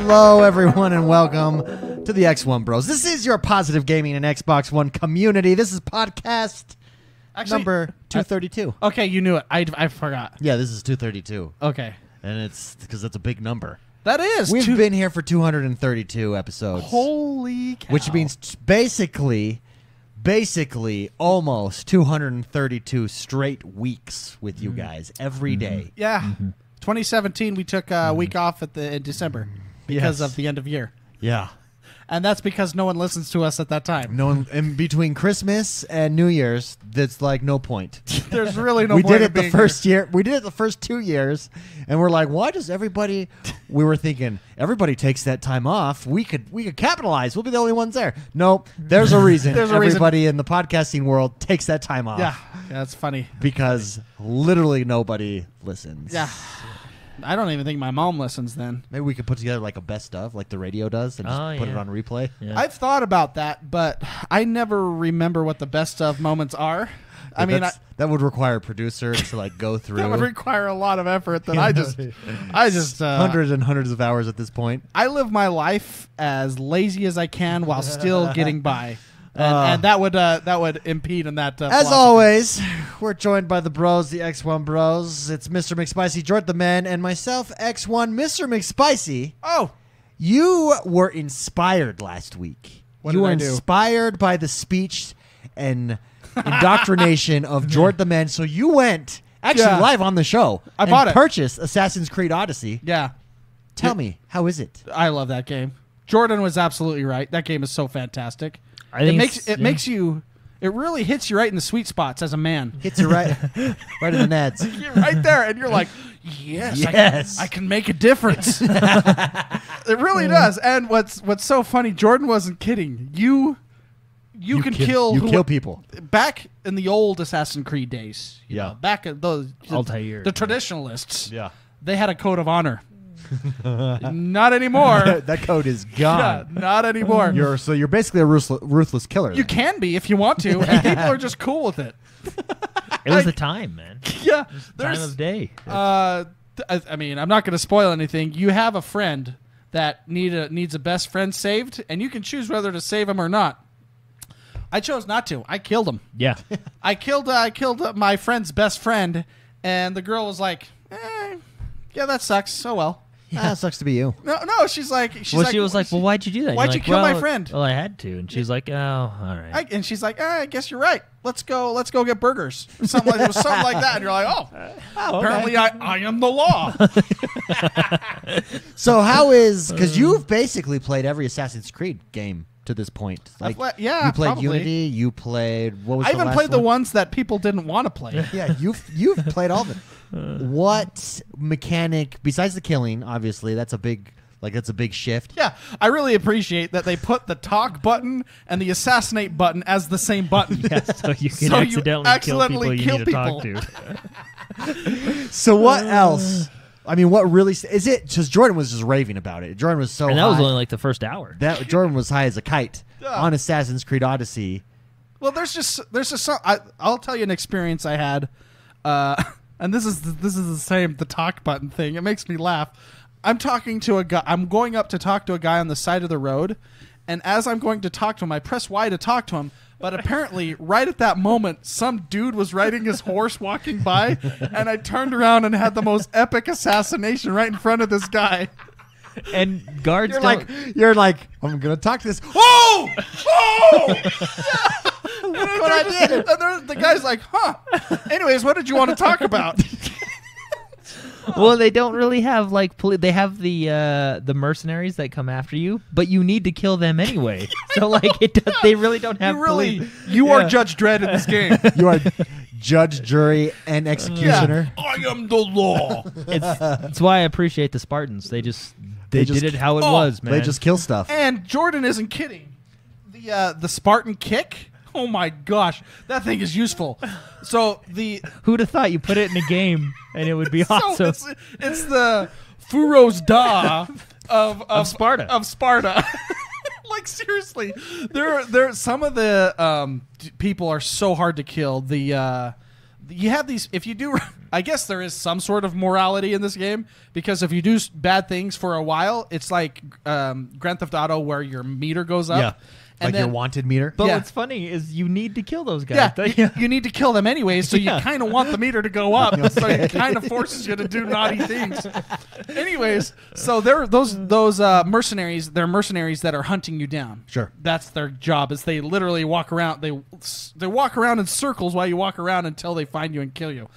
Hello, everyone, and welcome to the XoneBros. This is your positive gaming and Xbox One community. This is podcast number 232. Okay, you knew it. I forgot. Yeah, this is 232. Okay. And it's because that's a big number. That is. We've been here for 232 episodes. Holy cow. Which means basically almost 232 straight weeks with you guys every day. Yeah. 2017, we took a week off in December because of the end of year. Yeah. And that's because no one listens to us at that time. No one in between Christmas and New Year's. That's like no point. There's really no we point. did it the first year. We did it the first 2 years, and we're like, why does everybody? We were thinking everybody takes that time off. We could capitalize. We'll be the only ones there. Nope. There's a reason. There's a everybody in the podcasting world takes that time off. Yeah, that's funny. Because literally nobody listens. Yeah. I don't even think my mom listens then. Maybe we could put together like a best of, like the radio does, and just put it on replay. Yeah. I've thought about that, but I never remember what the best of moments are. I mean, that would require a producer to like go through. That would require a lot of effort that I just hundreds and hundreds of hours at this point. I live my life as lazy as I can while still getting by. And that would impede in that. As philosophy. always, we're joined by the bros, the XoneBros. It's Mr. McSpicy, Jordan the Man, and myself, X1, Mr. McSpicy. Oh, you were inspired last week. What you did were I do? inspired by the speech and indoctrination of Jordan the Man. So you went live on the show. I bought it. Purchased Assassin's Creed Odyssey. yeah. Tell me, how is it? I love that game. Jordan was absolutely right. That game is so fantastic. I think It makes you. It really hits you right in the sweet spots as a man. Hits you right in the nads. You're right there, and you're like, yes, Yes. I can make a difference. It really does. And what's so funny, Jordan wasn't kidding. You can kill You kill people. back in the old Assassin's Creed days. You know, back at those Altair. the traditionalists. Yeah. They had a code of honor. Not anymore. That code is gone. Yeah, not anymore. You're basically a ruthless killer. You can be if you want to, and people are just cool with it. It was the time, man. Yeah, Time of day. I mean, I'm not going to spoil anything. You have a friend that needs a best friend saved, and you can choose whether to save him or not. I chose not to. I killed him. Yeah. I killed my friend's best friend, and the girl was like, yeah, that sucks. Oh well. Yeah, it sucks to be you. No, she's like, She was like, well, why'd you do that? Why'd You're you like, kill my "Well, friend?" Well, I had to. And she's like, oh, all right. and she's like, I guess you're right. Let's go get burgers. Something like that. And you're like, apparently I am the law. So how is, because you've basically played every Assassin's Creed game to this point. Like, yeah, you played probably. Unity. You played what was I the even last played the one? ones that people didn't want to play. Yeah, you've played all of it. What mechanic besides the killing? Obviously, that's a big shift. Yeah, I really appreciate that they put the talk button and the assassinate button as the same button. Yeah, so you can So you accidentally kill people accidentally you need kill to talk to. So what else? I mean, what really is it? Just Jordan was just raving about it. Jordan was so And that high. was only like the first hour. That Jordan was high as a kite on Assassin's Creed Odyssey. Well, there's just some. I'll tell you an experience I had, and this is the same the talk button thing. It makes me laugh. I'm talking to a guy. I'm going up to talk to a guy on the side of the road, and as I'm going to talk to him, I press Y to talk to him. But apparently, right at that moment, some dude was riding his horse walking by, and I turned around and had the most epic assassination right in front of this guy. And guards You're like, I'm gonna talk to this. Oh! Look what I did. And the guy's like, huh. Anyways, what did you want to talk about? Well, they don't really have like they have the mercenaries that come after you, but you need to kill them anyway. So like they really don't have You are Judge Dredd in this game. You are judge, jury, and executioner. I am the law. That's why I appreciate the Spartans. They did it how it was, man. They just kill stuff. And Jordan isn't kidding. The Spartan kick. Oh my gosh, that thing is useful. So who'd have thought you put it in a game and it would be awesome? So it's the Furos Da of Sparta. Of Sparta. Like seriously, there some of the people are so hard to kill. you have these. If you do, I guess there is some sort of morality in this game because if you do bad things for a while, it's like Grand Theft Auto where your meter goes up. Yeah. And Like your wanted meter. But Yeah. what's funny is you need to kill those guys. Yeah, you need to kill them anyways, so Yeah. you kind of want the meter to go up, so it kind of forces you to do naughty things. Anyways, so they're those mercenaries. They're mercenaries that are hunting you down. Sure. That's their job. Is they literally walk around. They walk around in circles while you walk around until they find you and kill you.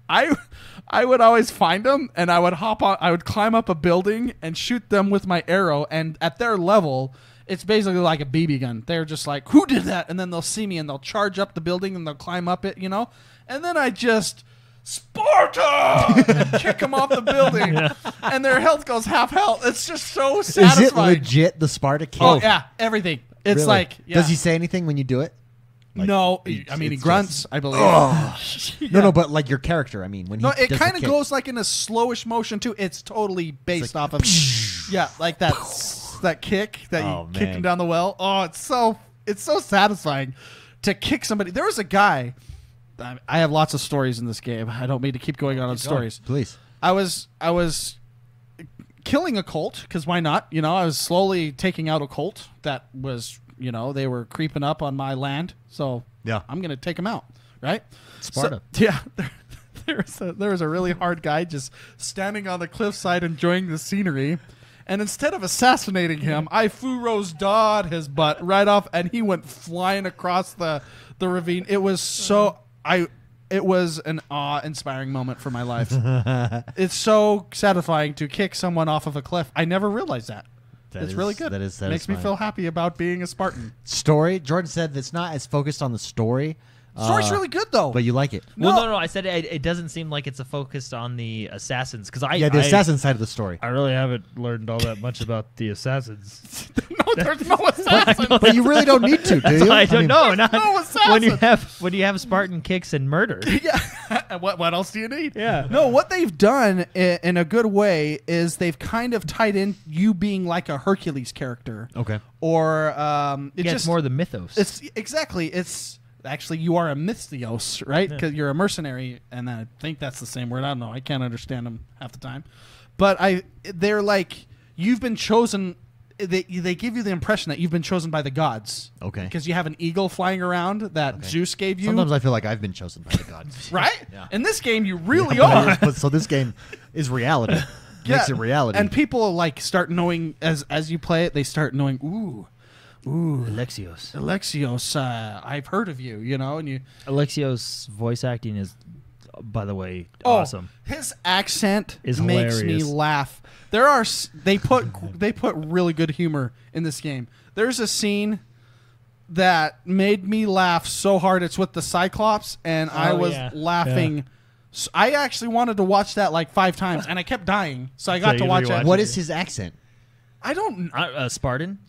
I would always find them, and I would hop on. I would climb up a building and shoot them with my arrow. And at their level, it's basically like a BB gun. They're just like, who did that? And then they'll see me and they'll charge up the building and they'll climb up it, And then I just, Sparta! and kick them off the building. And their health goes half health. It's just so Is satisfying. it legit the Sparta kick? Oh, yeah. Everything. It's Really? like, yeah. Does he say anything when you do it? No. it's- I mean, he it's grunts, I believe. No, but like your character. I mean, when he No, it does the kind of kick. goes like in a slowish motion, too. It's totally based off of, yeah, like that kick that Oh, you kick man. him down the well. Oh, it's so satisfying to kick somebody. There was a guy. I have lots of stories in this game. I don't mean to keep going on stories. Please. I was killing a cult because why not? I was slowly taking out a cult that was, they were creeping up on my land. So Yeah. I'm gonna take them out, right? Sparta. So, yeah. There was a really hard guy just standing on the cliffside enjoying the scenery. And instead of assassinating him, I Furo's dawed his butt right off, and he went flying across the ravine. It was it was an awe-inspiring moment for my life. It's so satisfying to kick someone off of a cliff. I never realized that. It's really good. That is Makes me satisfying. feel happy about being a Spartan. Story. Jordan said it's not as focused on the story. Story's really good, though. But you like it. Well, no. I said it doesn't seem like it's a focus on the assassins because Yeah, the assassin side of the story. I really haven't learned all that much about the assassins. No, there's no assassin. But you really don't need to, do you? I don't know. Not no when assassin. you have Spartan kicks and murder. Yeah. What else do you need? Yeah. No, what they've done in a good way is they've kind of tied in you being like a Hercules character. Okay. Or It's more the mythos. It's exactly. It's actually you are a mythios, right? Because you're a mercenary, and I think that's the same word. I don't know. I can't understand them half the time. But they're like you've been chosen. They give you the impression that you've been chosen by the gods. Okay. Because you have an eagle flying around that Zeus gave you. Sometimes I feel like I've been chosen by the gods. right? Yeah. In this game, you really Yeah, are. but so this game is reality. Makes it reality. And people like start knowing as you play it. They start knowing. Ooh, Alexios. Alexios. I've heard of you. And you. Alexios' voice acting is, by the way, awesome. His accent Is makes me hilarious. laugh. They put really good humor in this game. There's a scene that made me laugh so hard. It's with the Cyclops, and I was laughing. So I actually wanted to watch that like 5 times, and I kept dying. So I got to you watch rewatched it. what is his accent? I don't. Spartan?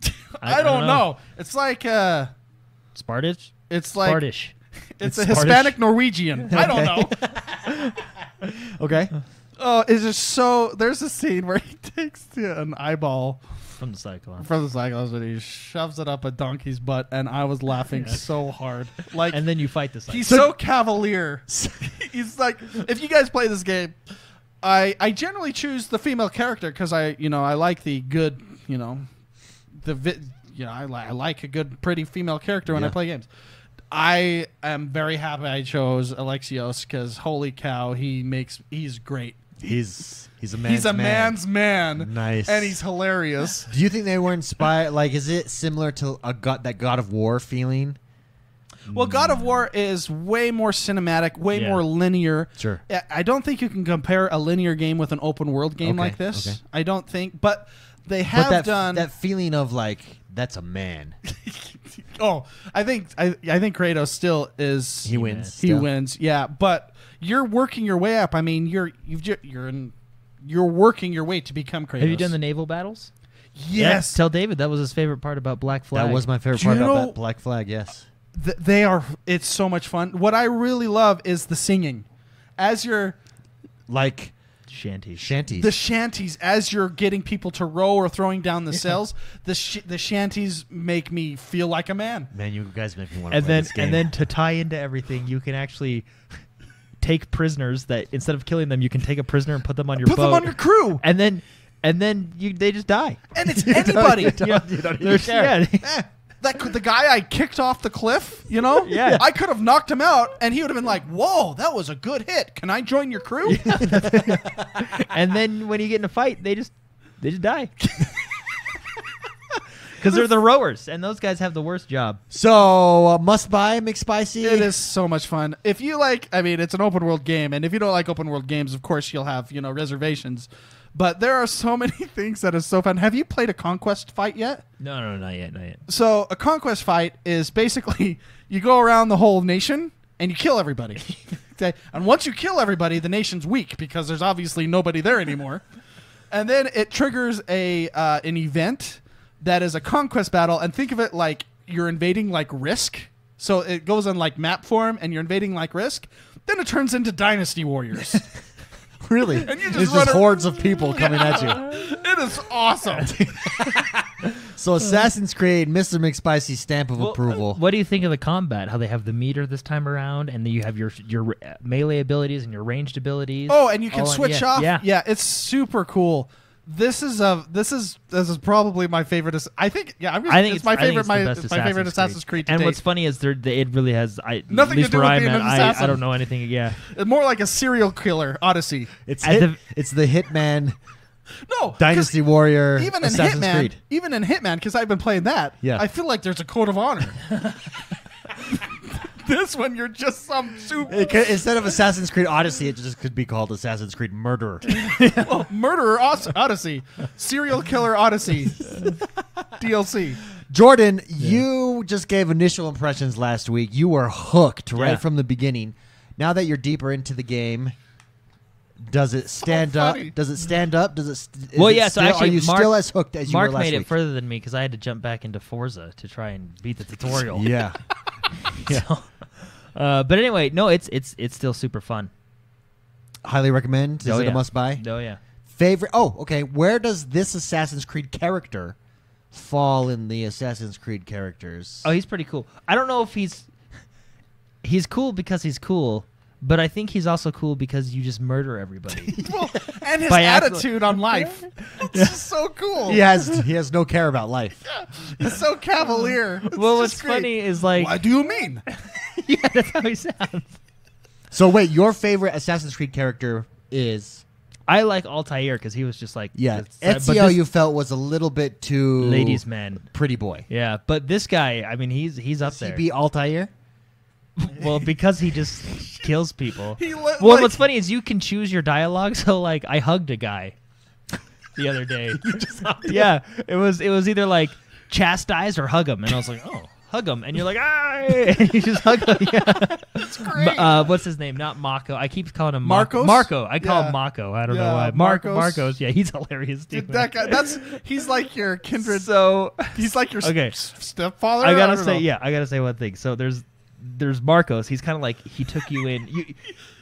I don't know. It's like Spartish? it's like Spartish. it's It's a Spartish? Hispanic Norwegian. I don't know. Okay. Oh, it's just so. There's a scene where he takes an eyeball From the Cyclops. from the Cyclops and he shoves it up a donkey's butt, and I was laughing so hard. Like And then you fight the Cyclops. he's so cavalier. He's like, if you guys play this game, I generally choose the female character because I like the good I like a good pretty female character when I Yeah. play games. I am very happy I chose Alexios because holy cow, he's great. He's a man's He's a man. man's man. Nice. And he's hilarious. Do you think they were inspired? Like, is it similar to that God of War feeling? Well, God of War is way more cinematic, way Yeah. more linear. Sure. I don't think you can compare a linear game with an open world game Okay, like this. okay. I don't think, but they But have done. that feeling of like that's a man. I think Kratos still is. He wins. He still. wins. Yeah, but you're working your way up. I mean, you're working your way to become Kratos. Have you done the naval battles? Yes. Tell David that was his favorite part about Black Flag. That was my favorite Do you part about know- that Black Flag. Yes. They are. It's so much fun. What I really love is the singing. As you're Like Shanties. Shanties. The shanties, as you're getting people to row or throwing down the cells, the shanties make me feel like a man. Man, you guys make me want to play this game. And then to tie into everything, you can actually take prisoners that instead of killing them, you can take a prisoner and put them on your boat. Put them on your crew. And then they just die. And it's anybody. You don't even care. Yeah. The guy I kicked off the cliff, you know? Yeah. I could have knocked him out, and he would have been like, whoa, that was a good hit. Can I join your crew? And then when you get in a fight, they just die. Because they're the rowers, and those guys have the worst job. So, must buy McSpicy? It is so much fun. If you like, I mean, it's an open world game, and if you don't like open world games, of course you'll have, reservations. But there are so many things that is so fun. Have you played a conquest fight yet? No, not yet. So a conquest fight is basically you go around the whole nation and you kill everybody. Okay? And once you kill everybody, the nation's weak because there's obviously nobody there anymore. And then it triggers an event that is a conquest battle. And think of it like you're invading like Risk. So it goes on like map form and you're invading like Risk. Then it turns into Dynasty Warriors. Really? And you There's just hordes of people coming at you. It is awesome. So Assassin's Creed, Mr. McSpicy's stamp of approval. What do you think of the combat? How they have the meter this time around, and then you have your melee abilities and your ranged abilities. Oh, and you can switch off. Yeah, it's super cool. This is probably my favorite. I think it's my favorite. My favorite Assassin's Creed. And what's funny is it really has nothing to do with being an assassin. I don't know anything. Yeah, it's more like a serial killer Odyssey. It's the Hitman. No, Dynasty Warrior. Even in Assassin's Hitman, Creed. because I've been playing that. Yeah. I feel like there's a code of honor. This one, you're just some super. Instead of Assassin's Creed Odyssey, it just could be called Assassin's Creed Murderer. Well, Murderer Odyssey, Serial Killer Odyssey, DLC. Jordan, you just gave initial impressions last week. You were hooked right from the beginning. Now that you're deeper into the game, does it stand up? Does it stand up? Does it? So actually, are you still as hooked as you were last week? Mark made it further than me because I had to jump back into Forza to try and beat the tutorial. Yeah. So, but anyway, no, it's still super fun. Highly recommend. Is it a must buy? Oh yeah. Favorite? Oh, okay. Where does this Assassin's Creed character fall in the Assassin's Creed characters? Oh, he's pretty cool. I don't know if he's cool because he's cool, but I think he's also cool because you just murder everybody. Well, and his attitude on life. It's just so cool. He has no care about life. Yeah, he's so cavalier. Well, what's funny is like, what do you mean? Yeah, that's how he sounds. So wait, your favorite Assassin's Creed character is? I like Altair because he was just like Ezio. You felt was a little bit too ladies' man, pretty boy. Yeah, but this guy, I mean, he's up there. He be Altair? Well, because he just kills people. What's funny is you can choose your dialogue. So, like, I hugged a guy the other day. You just hugged him? Yeah, it was either like chastise or hug him, and I was like, oh, hug him, and you're like, ah, and you just hug him. Yeah. That's great. What's his name? Not Mako. I keep calling him Marcos. Marco. I call him Mako. I don't know why. Marcos. Yeah, he's hilarious. Dude, that guy. He's like your kindred. So he's like your stepfather. I gotta say one thing. So there's Marcos. He's kind of like he took you in.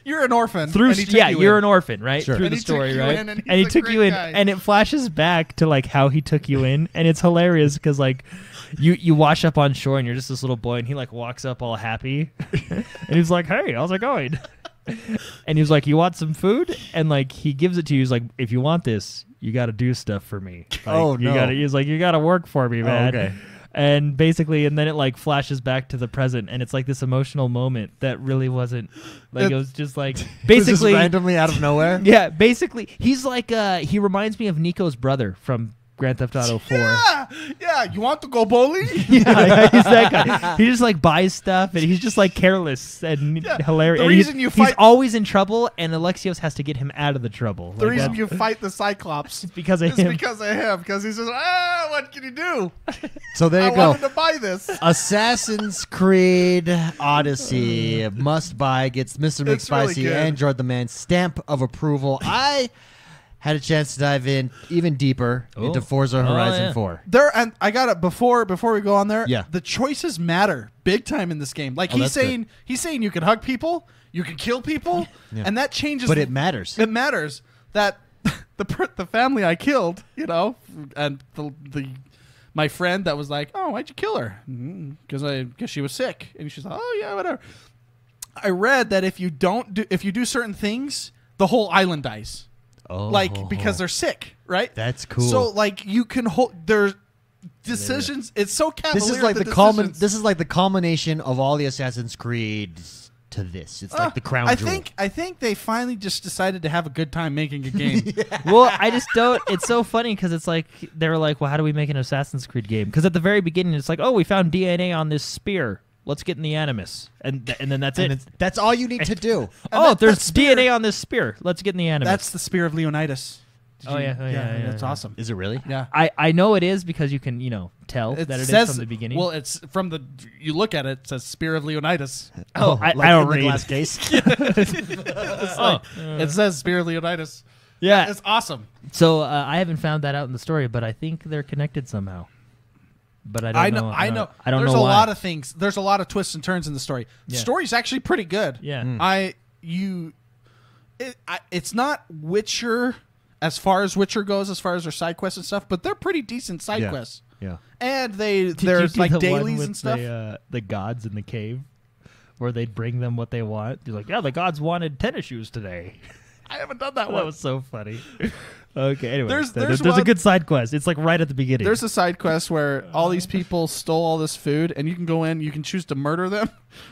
You're an orphan. You're an orphan, right? Sure. Through and the story, right? And he took you in, guy. and it flashes back to like how he took you in, and it's hilarious because like you wash up on shore and you're just this little boy, and he like walks up all happy, and he's like, "Hey, how's it going?" And he's like, "You want some food?" And like he gives it to you. He's like, "If you want this, you got to do stuff for me." Like, he's like, "You got to work for me, man." Okay. And basically, and then it like flashes back to the present, and it's like this emotional moment that really wasn't like it was just like basically just randomly out of nowhere. Yeah, basically, he's like he reminds me of Nico's brother from Grand Theft Auto 4. Yeah. You want to go bowling? Yeah, he's that guy. He just like buys stuff, and he's just like careless and hilarious. The and reason he's always in trouble, and Alexios has to get him out of the trouble. The reason you fight the Cyclops because of him. Because he's just what can you do? So there you go. I wanted to buy this. Assassin's Creed Odyssey must buy, gets Mr. McSpicy really and Jordan the Man stamp of approval. I had a chance to dive in even deeper into Forza Horizon 4. And I got it before we go on there. Yeah. The choices matter big time in this game. Like he's saying you can hug people, you can kill people, and that changes. But it matters. It matters. that the family I killed, and my friend that was like, oh, why'd you kill her? Because she was sick. And she's like, oh yeah, whatever. I read that if you do certain things, the whole island dies. Oh, because they're sick, right? That's cool. So you can hold their decisions. It's so cavalier. This is like the culmination of all the Assassin's Creeds to this. It's like the crown jewel. I think they finally just decided to have a good time making a game. Well, I just don't. It's so funny because it's like they were like, well, how do we make an Assassin's Creed game? Because at the very beginning, it's like, oh, we found DNA on this spear. Let's get in the Animus, and then that's it. That's all you need to do. There's DNA on this spear. Let's get in the Animus. That's the Spear of Leonidas. Yeah, that's awesome. Is it really? Yeah, I know it is because you can tell that it is from the beginning. Well, it's from the you look at it. It says Spear of Leonidas. I don't read. Glass case. It says Spear of Leonidas. Yeah, it's awesome. So I haven't found that out in the story, but I think they're connected somehow. But I don't know. I know. I don't There's know a why. lot of things. There's a lot of twists and turns in the story. The story's actually pretty good. Yeah. It's not Witcher as far as Witcher goes, as far as their side quests and stuff, but they're pretty decent side quests. Yeah. And there's like the dailies one with and stuff. The gods in the cave, where they'd bring them what they want. You're like, yeah, the gods wanted tennis shoes today. I haven't done that one. That was so funny. Okay, anyway, there's a good side quest. It's like right at the beginning. There's a side quest where all these people stole all this food, and you can go in. You can choose to murder them,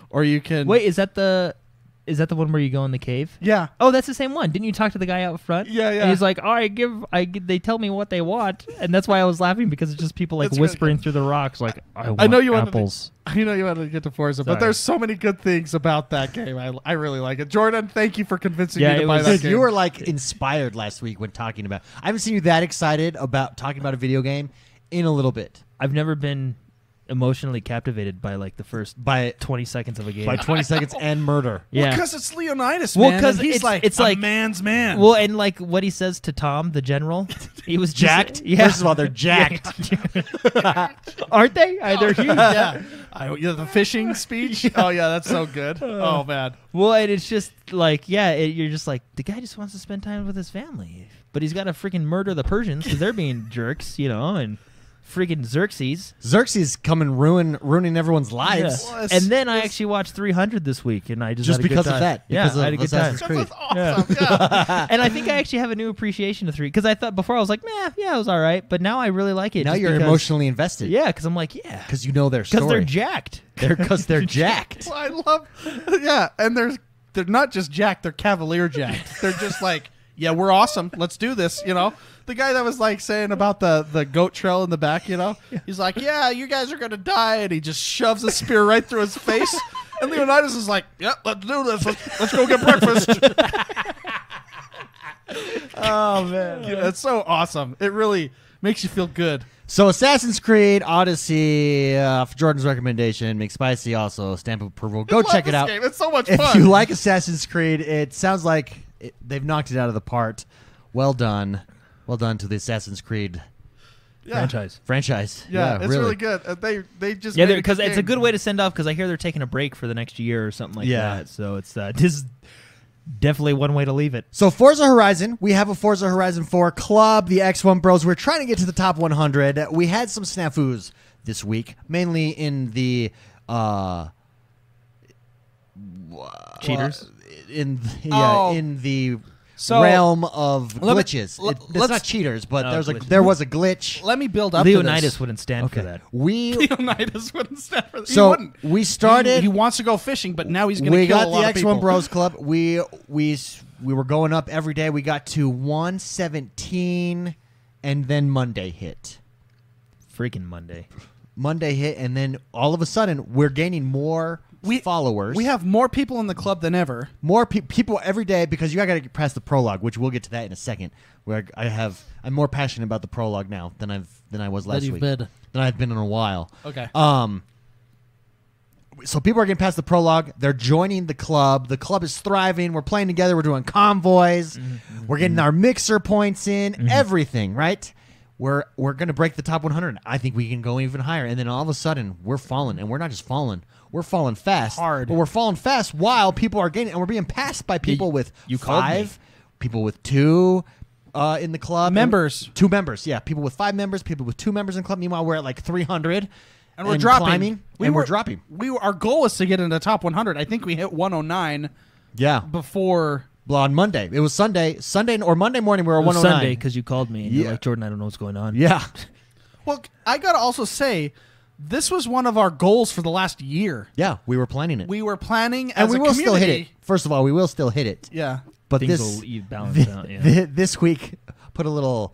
or you can wait. Is that the one where you go in the cave? Yeah. Oh, that's the same one. Didn't you talk to the guy out front? Yeah. And he's like, oh, they tell me what they want, and that's why I was laughing because it's just people like whispering through the rocks, like, I know you apples. I know you wanted to get to Forza, but there's so many good things about that game. I really like it. Jordan, thank you for convincing me to buy that game. You were like inspired last week when talking about. I haven't seen you that excited about talking about a video game in a little bit. I've never been emotionally captivated by like the first 20 seconds of a game. By 20 seconds and murder. Yeah. Because it's Leonidas, man. Well, because he's it's like man's man. Well, and like what he says to Tom, the general, he was jacked. Yeah. First of all, they're jacked. Aren't they? They're huge. Yeah. The fishing speech. Oh yeah, that's so good. Oh man. Well, and it's just like you're just like the guy just wants to spend time with his family, but he's got to freaking murder the Persians because they're being jerks, and. Freaking Xerxes come and ruining everyone's lives. Yeah. And then I actually watched 300 this week, and I just had a because good time. of that. Yeah, because I had a good time. That's awesome. Yeah. And I think I actually have a new appreciation of 3 because I thought before I was like, it was all right, but now I really like it. Now you're emotionally invested. Yeah, because I'm like, because you know their story. Because they're jacked. Because they're jacked. Well, I love. And they're not just jacked; they're cavalier jacked. They're just like, yeah, we're awesome. Let's do this. The guy that was like saying about the goat trail in the back, he's like, yeah, you guys are going to die. And he just shoves a spear right through his face. And Leonidas is like, yep, let's do this. Let's go get breakfast. Oh, man. Yeah, it's so awesome. It really makes you feel good. So Assassin's Creed Odyssey, for Jordan's recommendation, McSpicy also, stamp of approval. Go check it out. Game. It's so much fun. If you like Assassin's Creed, it sounds like they've knocked it out of the park. Well done to the Assassin's Creed franchise. Yeah, it's really good. They just because it's a good way to send off because I hear they're taking a break for the next year or something like that. So it's this is definitely one way to leave it. So Forza Horizon, we have a Forza Horizon 4 club, the XoneBros. We're trying to get to the top 100. We had some snafus this week, mainly in the cheaters. In the realm of glitches. It's not cheaters, but there was a glitch. Let me build up Leonidas to this. wouldn't stand for that. Leonidas wouldn't stand for that. So we started. He wants to go fishing, but now he's going to kill a lot of people. We got the XoneBros Club. We were going up every day. We got to 117, and then Monday hit. Freaking Monday. Monday hit, and then all of a sudden, we're gaining more followers. We have more people in the club than ever. More people every day because you got to get past the prologue, which we'll get to that in a second. Where I'm more passionate about the prologue now than I was last week. Than I've been in a while. Okay. So people are getting past the prologue. They're joining the club. The club is thriving. We're playing together. We're doing convoys. Mm-hmm. We're getting our mixer points in. Mm-hmm. Everything, right? We're going to break the top 100. I think we can go even higher. And then all of a sudden, we're falling. And we're not just falling. We're falling fast. Hard. But we're falling fast while people are gaining. And we're being passed by people with 5 people with 2 in the club. Members. 2 members, yeah. People with 5 members, people with 2 members in the club. Meanwhile, we're at like 300. And we're dropping. Climbing, we're dropping. Our goal was to get into the top 100. I think we hit 109 before... Well, on Monday. It was Sunday or Monday morning we were 109. Sunday because you called me and you're like, Jordan, I don't know what's going on. Yeah. Well, I got to also say, this was one of our goals for the last year. Yeah, we were planning it. We were planning and as we a will community. still hit it. First of all, we will still hit it. Yeah. But Things will balance out, yeah. This week put a little...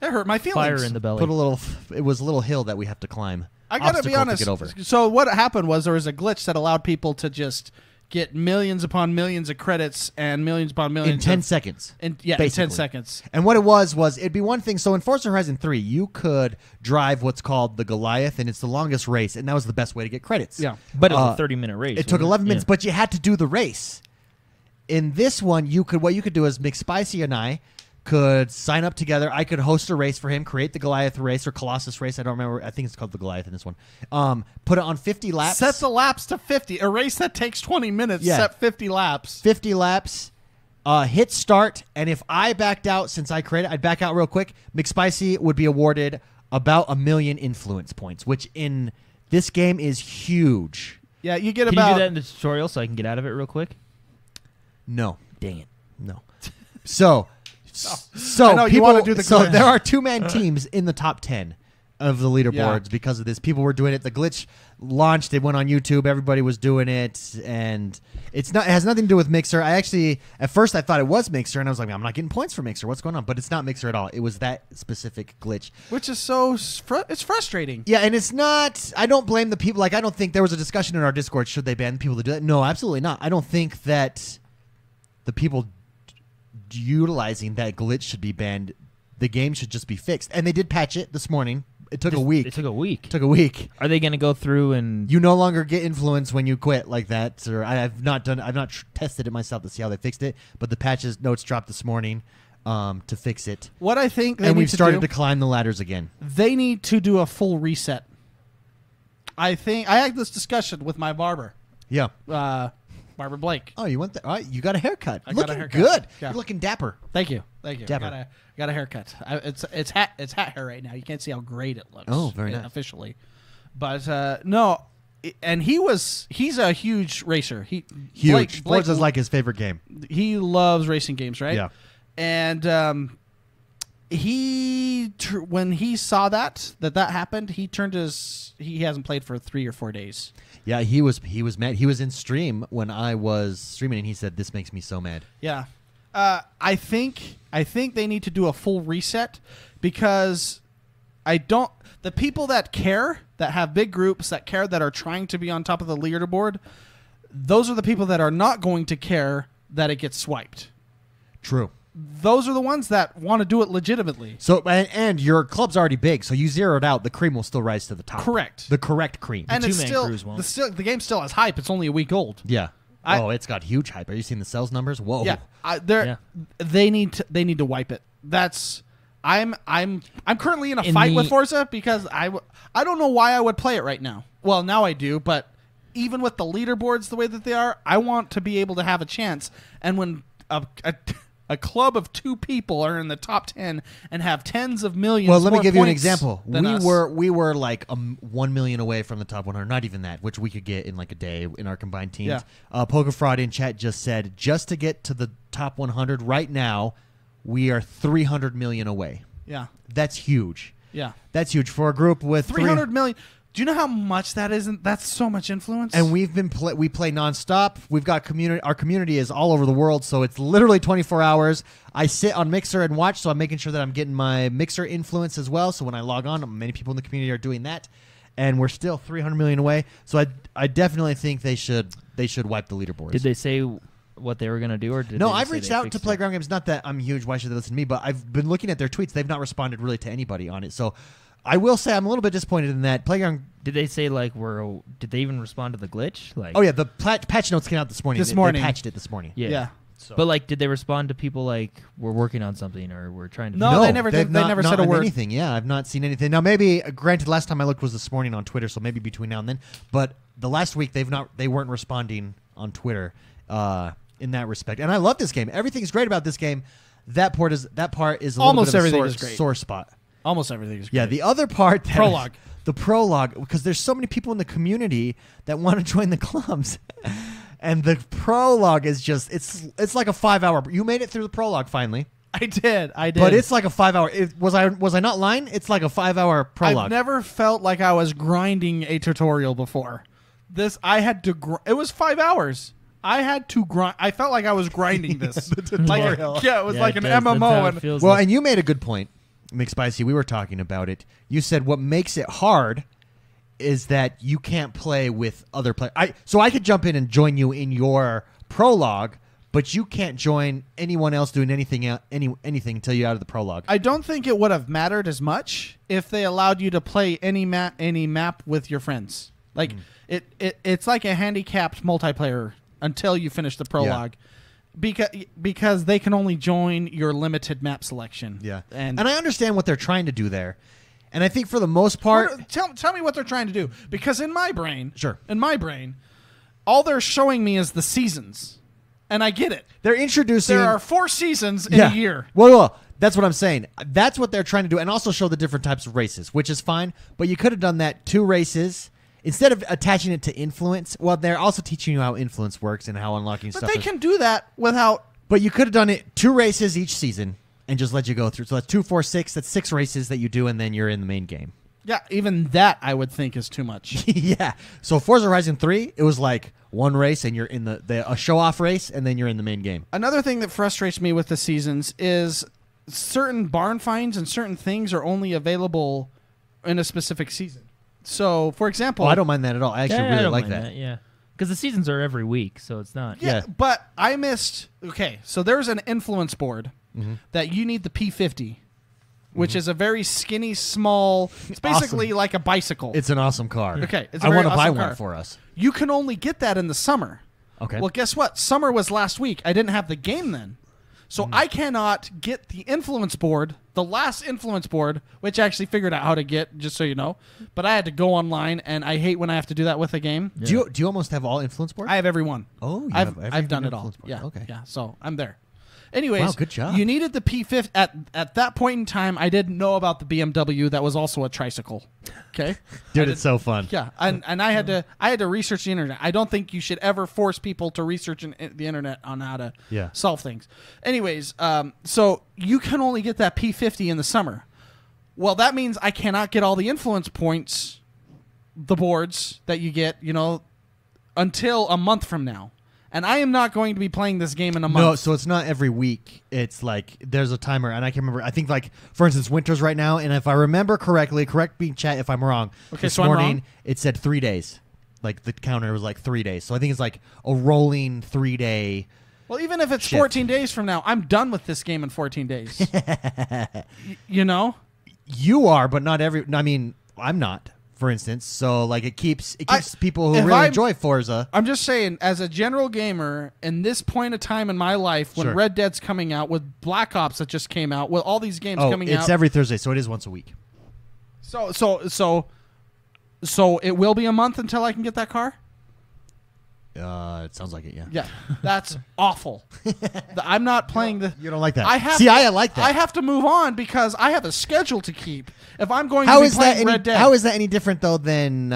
It hurt my feelings. Fire in the belly. It was a little hill that we have to climb. I got to be honest. To get over. So what happened was there was a glitch that allowed people to just get millions upon millions of credits and millions upon millions in 10 seconds. In 10 seconds. And what it was it'd be one thing. So in Forza Horizon 3, you could drive what's called the Goliath, and it's the longest race, and that was the best way to get credits. Yeah. But it was a 30-minute race. It took 11 minutes, but you had to do the race. In this one, what you could do is Spicey and I could sign up together. I could host a race for him, create the Goliath race or Colossus race. I don't remember. I think it's called the Goliath in this one. Put it on 50 laps. Set the laps to 50. A race that takes 20 minutes, set 50 laps. 50 laps. Hit start, and if I backed out, since I created, I'd back out real quick. McSpicy would be awarded about 1 million influence points, which in this game is huge. Yeah, you get Can about... you do that in the tutorial so I can get out of it real quick? No. Dang it. No. So I know, you wanna do the glitch. there are 2-man teams in the top 10 of the leaderboards because of this. People were doing it. The glitch launched. It went on YouTube. Everybody was doing it, and it has nothing to do with Mixer. At first I thought it was Mixer, and I was like, I'm not getting points for Mixer. What's going on? But it's not Mixer at all. It was that specific glitch, which is it's frustrating. Yeah, and it's not. I don't blame the people. Like, I don't think there was a discussion in our Discord. Should they ban people to do that? No, absolutely not. I don't think that the people utilizing that glitch should be banned. The game should just be fixed, and they did patch it this morning. It took a week. It took a week. Are they going to go through and... You no longer get influence when you quit like that. Or I've not tested it myself to see how they fixed it, but the patches notes dropped this morning to fix it. What I think and we've started to climb the ladders again. They need to do a full reset. I think I had this discussion with my barber. Yeah. Barber Blake. Oh, you went there? Oh, you got a haircut. I got a haircut. Good. Yeah. You're looking dapper. Thank you. Dapper. Got a haircut. It's hat hair right now. You can't see how great it looks. Oh, very nice. Officially, but no, and he's a huge racer. Huge. Forza's like his favorite game. He loves racing games, right? Yeah. And when he saw that happened, he hasn't played for 3 or 4 days. Yeah, he was mad. He was in stream when I was streaming, and he said, "This makes me so mad." Yeah, I think they need to do a full reset because the people that care, that have big groups that care, that are trying to be on top of the leaderboard, those are the people that are not going to care that it gets swiped. True. Those are the ones that want to do it legitimately. So and your club's already big, so you zeroed out. The cream will still rise to the top. Correct. The correct cream. And it's still the game still has hype. It's only a week old. Yeah. It's got huge hype. Are you seeing the sales numbers? Whoa. Yeah. They need to wipe it. I'm currently in a fight with Forza because I don't know why I would play it right now. Well, now I do, but even with the leaderboards the way that they are, I want to be able to have a chance. And when a club of 2 people are in the top 10 and have tens of millions. Well, let me more give you an points example. than us. We were like 1 million away from the top 100. Not even that, which we could get in like a day in our combined teams. Yeah. Poker Fraud in chat just said, just to get to the top 100 right now, we are 300 million away. Yeah, that's huge. Yeah, that's huge for a group with 300 million. Do you know how much that is? That's so much influence. And we play nonstop. We've got community. Our community is all over the world, so it's literally 24 hours. I sit on Mixer and watch, so I'm making sure that I'm getting my Mixer influence as well. So when I log on, many people in the community are doing that, and we're still 300 million away. So I definitely think they should wipe the leaderboards. Did they say what they were going to do, or did no? They I've reached out to Playground Games. Not that I'm huge. Why should they listen to me? But I've been looking at their tweets. They've not responded really to anybody on it. So I will say I'm a little bit disappointed in that. Playground. Did they say did they even respond to the glitch? Oh yeah, the patch notes came out this morning. They patched it this morning. Yeah. So. But did they respond to people we're working on something or we're trying to? No, they never did. They never said a word. Anything. Yeah, I've not seen anything. Now maybe, granted, last time I looked was this morning on Twitter, so maybe between now and then. But the last week they weren't responding on Twitter. in that respect. And I love this game. Everything's great about this game. That part is a Almost little bit everything of is a great. sore spot. Almost everything is great. Yeah, the other part, Prologue. the prologue, because there's so many people in the community that want to join the clubs, and the prologue is just it's like a 5-hour. You made it through the prologue finally. I did. But it's like a 5-hour. Was I not lying? It's like a 5-hour prologue. I've never felt like I was grinding a tutorial before. This I had to. It was 5 hours. I had to grind. I felt like I was grinding this. the tutorial. Like, yeah, it was like an That's how MMO. it And feels Well, like. and you made a good point, McSpicy. We were talking about it. You said what makes it hard is that you can't play with other players. So I could jump in and join you in your prologue, but you can't join anyone else doing anything until you're out of the prologue. I don't think it would have mattered as much if they allowed you to play any map with your friends. Like it's like a handicapped multiplayer until you finish the prologue. Because they can only join your limited map selection. Yeah. And I understand what they're trying to do there. And I think for the most part... Tell me what they're trying to do. Because in my brain... Sure. In my brain, all they're showing me is the seasons. And I get it. They're introducing... There are 4 seasons in a year. Well, that's what I'm saying. That's what they're trying to do. And also show the different types of races, which is fine. But you could have done that 2 races... Instead of attaching it to influence, well, they're also teaching you how influence works and how unlocking But stuff they is. can do that without... But you could have done it 2 races each season and just let you go through. So that's 2, 4, 6. That's 6 races that you do, and then you're in the main game. Yeah, even that I would think is too much. Yeah. So Forza Horizon 3, it was like 1 race, and you're in a show-off race, and then you're in the main game. Another thing that frustrates me with the seasons is certain barn finds and certain things are only available in a specific season. So, for example... Oh, I don't mind that at all. I actually I really don't like mind that. Yeah, because the seasons are every week, so it's not. Yeah, but I missed... Okay, so there's an influence board that you need the P50, which is a very skinny, small... It's basically like a bicycle. It's an awesome car. Okay, it's a I very want to buy awesome one car. for us. You can only get that in the summer. Okay. Well, guess what? Summer was last week. I didn't have the game then. So I cannot get the influence board, the last influence board, which I actually figured out how to get, just so you know. But I had to go online, and I hate when I have to do that with a game. Yeah. Do you almost have all influence boards? I have every one. Oh, I've done it all. influence board. Yeah. Okay. Yeah. So I'm there. Anyways, Wow, good job. You needed the P50 at that point in time. I didn't know about the BMW that was also a tricycle. Okay, Dude, it's so fun. yeah, and I had to research the internet. I don't think you should ever force people to research the internet on how to solve things. Anyways, so you can only get that P50 in the summer. Well, that means I cannot get all the influence points, the boards that you get, until a month from now. And I am not going to be playing this game in a month. No, so it's not every week. It's like there's a timer, and I can remember. I think, like, for instance, winter's right now, and if I remember correctly, correct me, chat, if I'm wrong. Okay, this so I'm morning wrong? it said 3 days. Like the counter was like 3 days. So I think it's like a rolling 3-day. Well, even if it's Shit. 14 days from now, I'm done with this game in 14 days. You know? You are, but not every. I mean, I'm not. For instance, so like it keeps people who if really I'm- enjoy Forza. I'm just saying, as a general gamer, in this point of time in my life, when Sure. Red Dead's coming out, with Black Ops that just came out, with all these games Oh, coming it's out, every Thursday, so it is once a week. so it will be a month until I can get that car. It sounds like it, yeah. Yeah, that's awful. I'm not playing the. You don't like that? I like that. I have to move on because I have a schedule to keep. If I'm going How to be is that playing any? Red Dead, How is that any different though than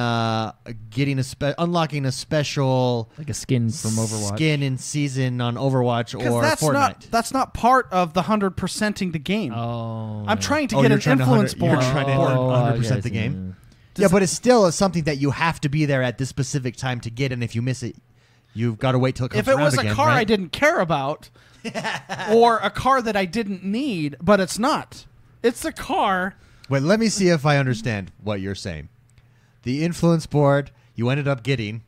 getting unlocking a special Like a skin from Overwatch. skin in season on Overwatch because or that's Fortnite? that's not part of the 100%ing the game. Oh. I'm trying to Oh, get you're an trying to influence 100 you're board. trying to Oh, 100% I the see. game. Yeah, but it's still something that you have to be there at this specific time to get, and if you miss it, you've got to wait till it comes If it around was again, a car right? I didn't care about, or a car that I didn't need, but it's not. It's a car. Wait, let me see if I understand what you're saying. The influence board you ended up getting.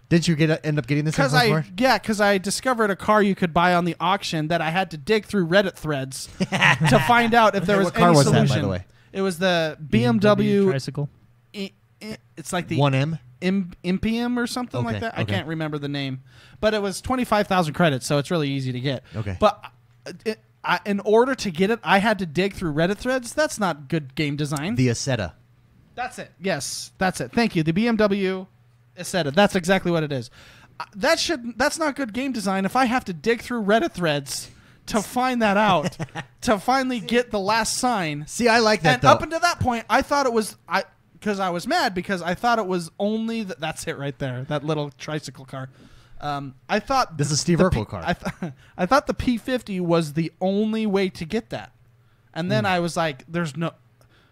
Didn't you end up getting this influence board? Because I discovered a car you could buy on the auction that I had to dig through Reddit threads to find out if there was what car any was that, by solution. the way? It was the BMW. tricycle. It's like the 1M? Impium or something like Okay, that. I okay. can't remember the name, but it was 25,000 credits, so it's really easy to get. Okay. But in order to get it, I had to dig through Reddit threads. That's not good game design. The Assetto. That's it. Yes, that's it. Thank you. The BMW Assetto. That's exactly what it is. That's not good game design. If I have to dig through Reddit threads to find that out, to finally get the last sign. See, I like that. And up until that point, I thought it was because I was mad because I thought it was only that's it right there, that little tricycle car. I thought this is Steve Urkel car. I thought the P50 was the only way to get that, and then I was like, "There's no.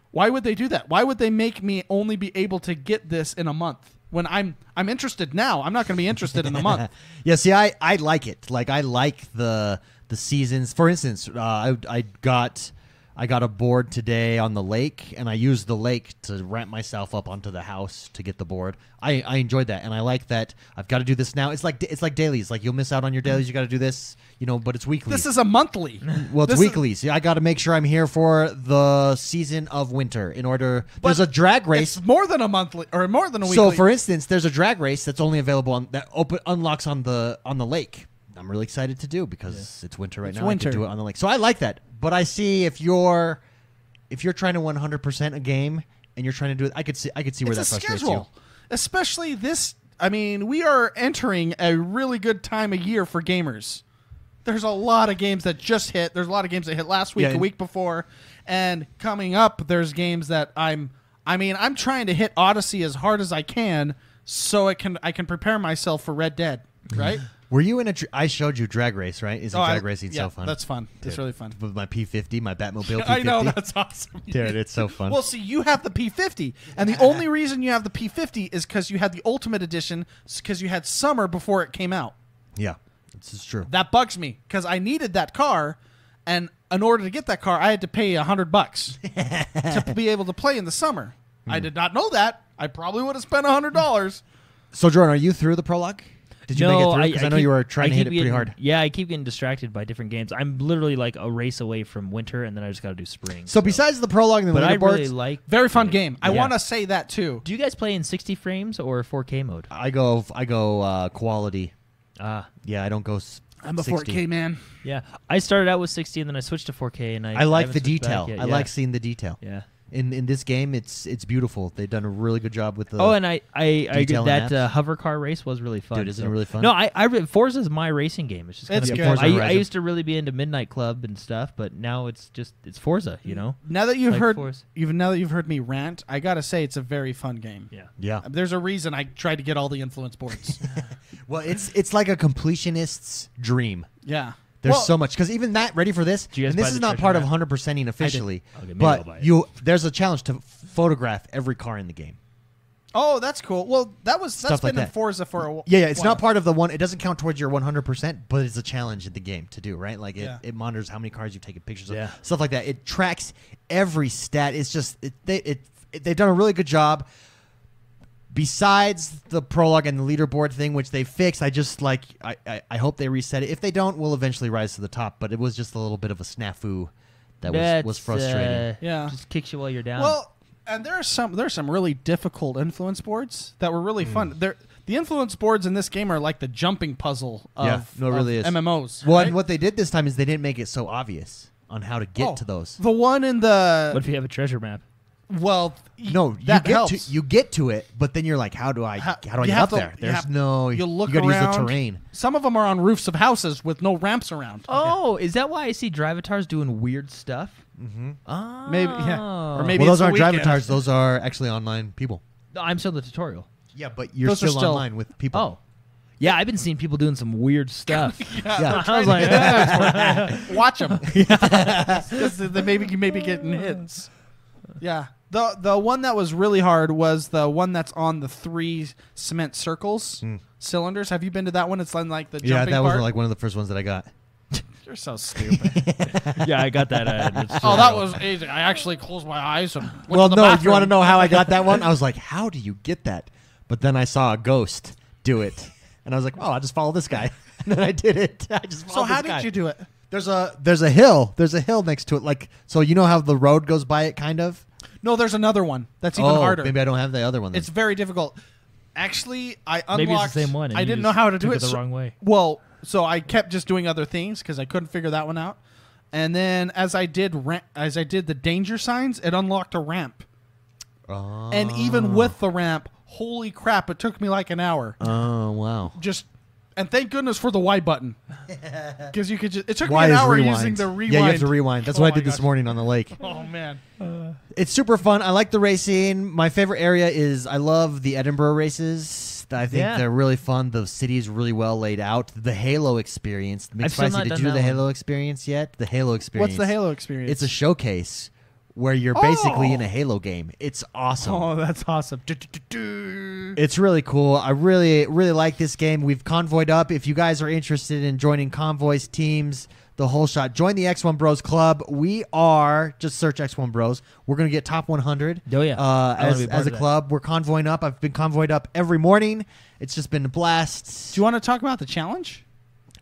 Why would they do that? Why would they make me only be able to get this in a month when I'm interested now? I'm not going to be interested in a month." Yeah, see, I like it. Like I like the seasons. For instance, I got a board today on the lake, and I used the lake to ramp myself up onto the house to get the board. I enjoyed that, and I like that. I've got to do this now. It's like dailies. Like you'll miss out on your dailies. You got to do this, but it's weekly. This is a monthly. Well, it's weekly. So I got to make sure I'm here for the season of winter. In order, there's a drag race. It's more than a monthly or more than a weekly. So, for instance, there's a drag race that's only available unlocks on the lake. I'm really excited to do because it's winter right now. Winter. I can do it on the lake. So I like that. But I see if you're trying to 100% a game and you're trying to do it, I could see where that frustrates you. Especially this. I mean, we are entering a really good time of year for gamers. There's a lot of games that just hit. There's a lot of games that hit last week, a week before, and coming up. There's games that I'm trying to hit Odyssey as hard as I can so I can prepare myself for Red Dead. Right. Were you in I showed you Drag Race, right? Isn't drag racing so fun? That's fun. It's really fun. With my P50, my Batmobile P50. I know, that's awesome. Dude, it's so fun. Well, see, you have the P50, and the only reason you have the P50 is because you had the Ultimate Edition, because you had Summer before it came out. Yeah, this is true. That bugs me, because I needed that car, and in order to get that car, I had to pay $100 to be able to play in the summer. I did not know that. I probably would have spent $100. So, Jordan, are you through the prologue? Did you make it through? Because I know you were trying to hit it pretty hard. Yeah, I keep getting distracted by different games. I'm literally like a race away from winter, and then I just got to do spring. So besides the prologue and the leaderboards, I really like very fun game. I want to say that too. Do you guys play in 60 frames or 4K mode? I go quality. Yeah, I don't go. I'm a 4K man. Yeah, I started out with 60, and then I switched to 4K, and I like the detail. I like seeing the detail. Yeah. In this game, it's beautiful. They've done a really good job with the. Oh, and I agree that hover car race was really fun. Dude, isn't it really fun? No, Forza is my racing game. It's just it's good. I used to really be into Midnight Club and stuff, but now it's Forza. Now that you've heard me rant, I gotta say it's a very fun game. Yeah. There's a reason I tried to get all the influence boards. Well, it's like a completionist's dream. Yeah. There's so much, because even that, ready for this? And this is not part of 100%ing officially, but there's a challenge to photograph every car in the game. Oh, that's cool. Well, that's been in Forza for a while. Yeah, it's not part of the one. It doesn't count towards your 100%, but it's a challenge in the game to do, right? Like it monitors how many cars you've taken pictures of, stuff like that. It tracks every stat. It's just they've done a really good job. Besides the prologue and the leaderboard thing, which they fixed, I hope they reset it. If they don't, we'll eventually rise to the top. But it was just a little bit of a snafu that was frustrating. Just kicks you while you're down. Well, and there's some really difficult influence boards that were really fun. The influence boards in this game are like the jumping puzzle of MMOs. Well, right? and what they did this time is they didn't make it so obvious on how to get to those. The one in the what if you have a treasure map? Well, no, you get to it, but then you're like, how do I get up there? You look gotta around. use the terrain. Some of them are on roofs of houses with no ramps around. Oh, is that why I see drivatars doing weird stuff? Mm-hmm. Oh, maybe or maybe those aren't drivatars; those are actually online people. No, I'm still the tutorial. Yeah, but you're still online with people. Oh. Yeah, I've been seeing people doing some weird stuff. I was like, watch them. You may be getting hits. Yeah. The one that was really hard was the one that's on the 3 cement circles cylinders. Have you been to that one? It's like the jumping that part. was like one of the first ones that I got. You're so stupid. Yeah, I got that. That was easy. I actually closed my eyes and went well, to the no, bathroom. you want to know how I got that one? I was like, how do you get that? But then I saw a ghost do it, and I was like, oh, I'll just follow this guy. And then I did it. So how did you do it? There's a hill. There's a hill next to it. Like, so you know how the road goes by it, kind of. No, there's another one that's even harder. Maybe I don't have the other one then. It's very difficult. Actually, I unlocked. Maybe it's the same one. I didn't know how to do it the wrong way. Well, so I kept just doing other things because I couldn't figure that one out. And then as I did the danger signs, it unlocked a ramp. Oh. And even with the ramp, holy crap! It took me like an hour. Oh wow! Just And thank goodness for the Y button. Because you could just... It took me Y an is hour rewind. using the rewind. Yeah, you have to rewind. That's what I my did this gosh. morning on the lake. Oh, man. It's super fun. I like the racing. My favorite area is I love the Edinburgh races. I think they're really fun. The city is really well laid out. The Halo experience. I've still McSpicy, not did done you do that the one. Halo experience yet? The Halo experience. What's the Halo experience? It's a showcase where you're basically in a Halo game. It's awesome. Oh, that's awesome. It's really cool. I really, really like this game. We've convoyed up. If you guys are interested in joining convoys, teams, the whole shot, join the X1Bros Club. We are, just search X1Bros. We're going to get top 100 Oh, yeah. I wanna be part as a of that. club. We're convoying up. I've been convoyed up every morning. It's just been a blast. Do you want to talk about the challenge?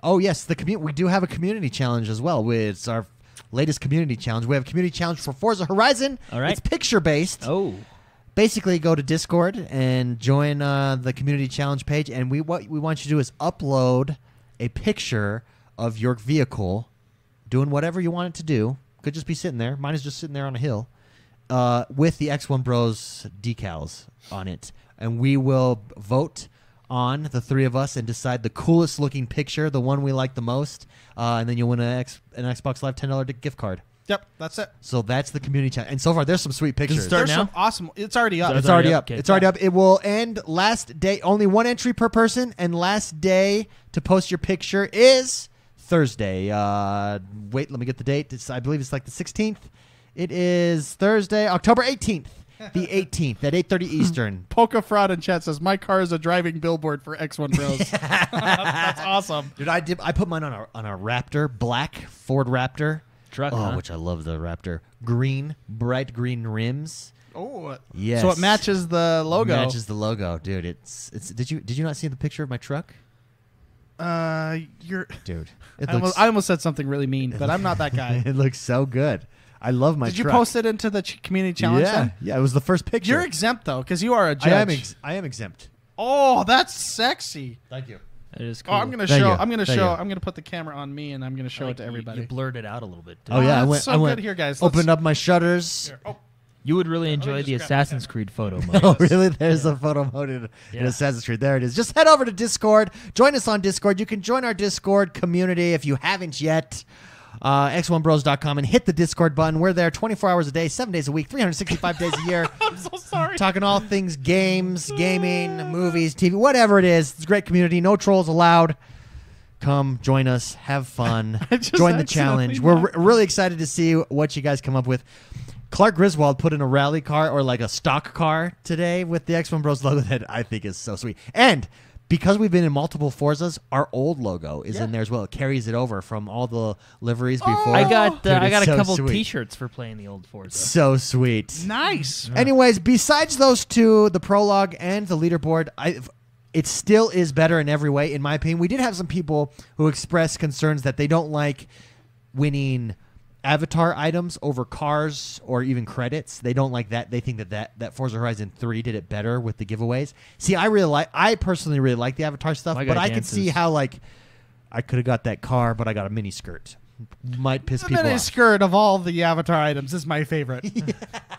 Oh, yes. We do have a community challenge as well. It's our latest community challenge. We have a community challenge for Forza Horizon. All right. It's picture-based. Oh. Basically, go to Discord and join the community challenge page. And what we want you to do is upload a picture of your vehicle doing whatever you want it to do. Could just be sitting there. Mine is just sitting there on a hill with the X1Bros decals on it. And we will vote on the three of us and decide the coolest looking picture, the one we like the most. And then you'll win an Xbox Live $10 gift card. Yep, that's it. So that's the community challenge. And so far, there's some sweet pictures. start There's now? some awesome... It's already up. It's already up. Okay. It's already up. It will end last day. Only one entry per person, and last day to post your picture is Thursday. Wait, let me get the date. I believe it's like the 16th. It is Thursday, October 18th. The 18th at 8:30 Eastern. Polka Fraud in chat says, my car is a driving billboard for X1Bros. That's awesome. Dude, I put mine on a Raptor, black Ford Raptor. Truck, Oh, huh? which I love the Raptor. Green, bright green rims. Oh, Yes. So it matches the logo. Matches the logo, dude. It's. Did you not see the picture of my truck? You're... Dude, it I looks. almost said something really mean, but I'm not that guy. It looks so good. I love my Did you truck. post it into the community challenge Yeah, then? yeah. It was the first picture. You're exempt, though, because you are a judge. I am exempt. Oh, that's sexy. Thank you. It is Oh, cool. I'm gonna Thank show. you. I'm gonna Thank show. you. I'm gonna put the camera on me, and I'm gonna show it to everybody. You blurred it out a little bit. Oh yeah, that's I went. so I went. good here, guys. Opened up my shutters. Here. Oh, You would really enjoy me the just grab Assassin's Creed photo mode. Oh, really? There's a photo mode in Yeah. Assassin's Creed. There it is. Just head over to Discord. Join us on Discord. You can join our Discord community if you haven't yet. X1Bros.com and hit the Discord button. We're there 24 hours a day, 7 days a week, 365 days a year. I'm so sorry. Talking all things games, gaming, movies, TV, whatever it is. It's a great community. No trolls allowed. Come join us. Have fun. just Join the accidentally challenge. We're really excited to see what you guys come up with. Clark Griswold put in a rally car or like a stock car today with the X1Bros logo that I think is so sweet. And because we've been in multiple Forzas, our old logo is in there as well. It carries it over from all the liveries before. I got Dude, I got it's a so couple sweet. T-shirts for playing the old Forza. So sweet. Nice. Anyways, besides those two, the prologue and the leaderboard, it still is better in every way, in my opinion. We did have some people who expressed concerns that they don't like winning avatar items over cars or even credits. They don't like that. They think that Forza Horizon 3 did it better with the giveaways. See, I personally really like the avatar stuff, I got but I can see dances. how like I could have got that car, but I got a mini skirt. Might piss The people mini off. skirt of all the avatar items is my favorite.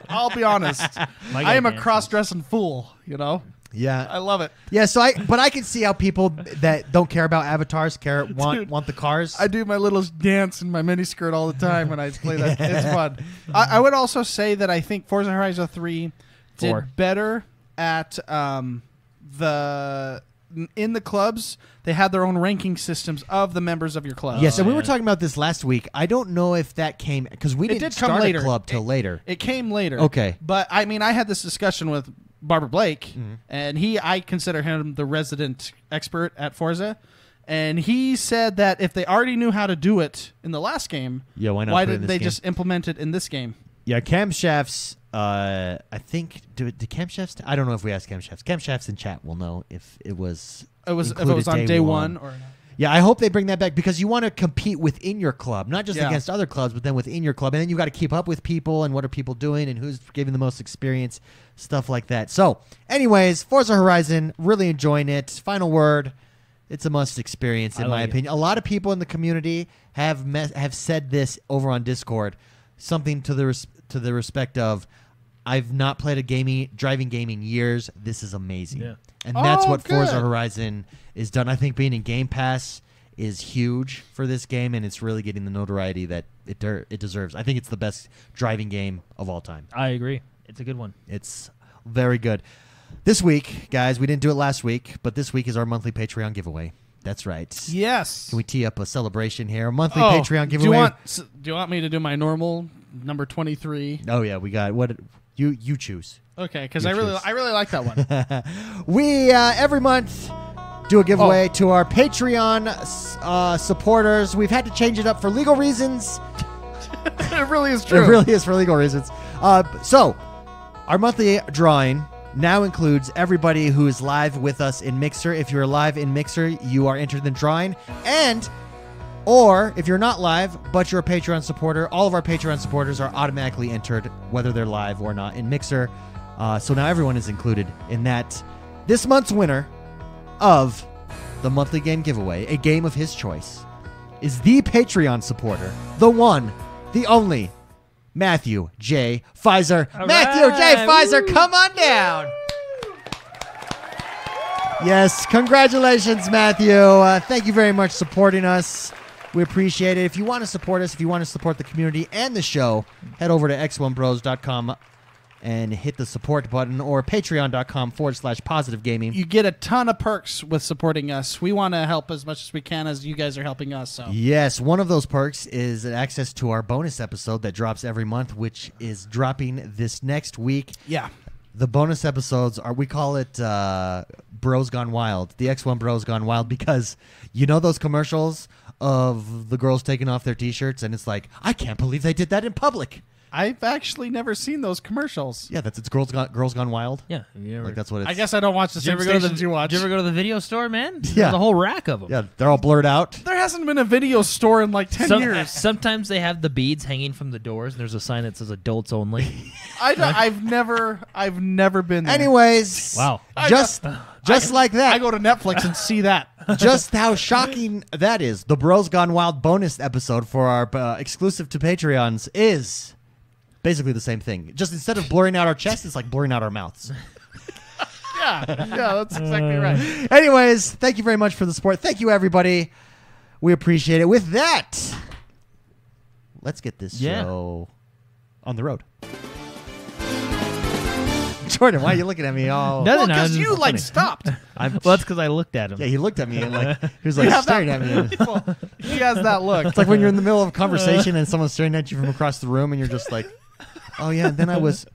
I'll be honest. My I am a dances. cross-dressing fool. You know, Yeah, I love it. yeah. So but I can see how people that don't care about avatars want the cars. I do my little dance in my mini skirt all the time when I play that. It's fun. I would also say that I think Forza Horizon 3 did 4. better at in the clubs. They had their own ranking systems of the members of your club. Yes, and we yeah. were talking about this last week. I don't know if that came because we It didn't did come start later. a club till later. It came later. Okay. But I mean, I had this discussion with Barbara Blake, and I consider him the resident expert at Forza. And he said that if they already knew how to do it in the last game, Yeah, why not why put it in didn't this they game? just implement it in this game? Yeah, camshafts. I think do camshafts. I don't know if we asked camshafts. Camshafts in chat will know if it was. If it included was on day one or not. Yeah, I hope they bring that back because you want to compete within your club, not just Yeah. against other clubs, but then within your club. And then you got to keep up with people and what are people doing and who's giving the most experience, stuff like that. So, anyways, Forza Horizon, really enjoying it. Final word, it's a must experience in I my like it. opinion. A lot of people in the community have said this over on Discord, something to the respect of, I've not played a driving game in years. This is amazing. Yeah. And that's what good. Forza Horizon is done. I think being in Game Pass is huge for this game, and it's really getting the notoriety that it deserves. I think it's the best driving game of all time. I agree. It's a good one. It's very good. This week, guys, we didn't do it last week, but this week is our monthly Patreon giveaway. That's right. Yes. Can we tee up a celebration here? A monthly Patreon giveaway. Do you want me to do my normal number 23? Oh yeah, we got what you choose. Okay, because You I choose. really like that one. We every month do a giveaway to our Patreon supporters. We've had to change it up for legal reasons. It really is true. It really is for legal reasons. So our monthly drawing now includes everybody who is live with us in Mixer. If you're live in Mixer, you are entered in the drawing. Or if you're not live, but you're a Patreon supporter, all of our Patreon supporters are automatically entered, whether they're live or not in Mixer. So now everyone is included in that. This month's winner of the monthly game giveaway, a game of his choice, is the Patreon supporter, the one, the only, Matthew J. Pfizer. All Matthew J. right. Pfizer, Woo. come on down. Yes, congratulations, Matthew. Thank you very much for supporting us. We appreciate it. If you want to support us, if you want to support the community and the show, head over to XoneBros.com and hit the support button, or patreon.com/positive gaming. You get a ton of perks with supporting us. We want to help as much as we can as you guys are helping us. So Yes, one of those perks is access to our bonus episode that drops every month, which is dropping this next week. yeah. The bonus episodes we call it Bros Gone Wild, the X1 Bros Gone Wild, because you know those commercials of the girls taking off their t-shirts and it's like, I can't believe they did that in public. I've actually never seen those commercials. Yeah, it's Girls Gone Wild. Yeah. Have you ever, Like that's what it's. I guess I don't watch the did you same ever go to stations you watch. Did you ever go to the video store, man? Yeah. There's a whole rack of them. Yeah, they're all blurred out. There hasn't been a video store in like 10 years. Sometimes they have the beads hanging from the doors, and there's a sign that says adults only. I've never been there. Anyways, Wow. just like that. I go to Netflix and see that. Just how shocking that is. The Bros Gone Wild bonus episode for our exclusive to Patreons is basically the same thing. Just instead of blurring out our chest, it's like blurring out our mouths. Yeah, that's exactly right. Anyways, thank you very much for the support. Thank you, everybody. We appreciate it. With that, let's get this show on the road. Jordan, why are you looking at me all? No, Well, no, because no, you funny. stopped. I'm, Well, that's because I looked at him. yeah, he looked at me and like he was like staring at me. Well, he has that look. It's like when you're in the middle of a conversation and someone's staring at you from across the room and you're just like, oh yeah, and then I was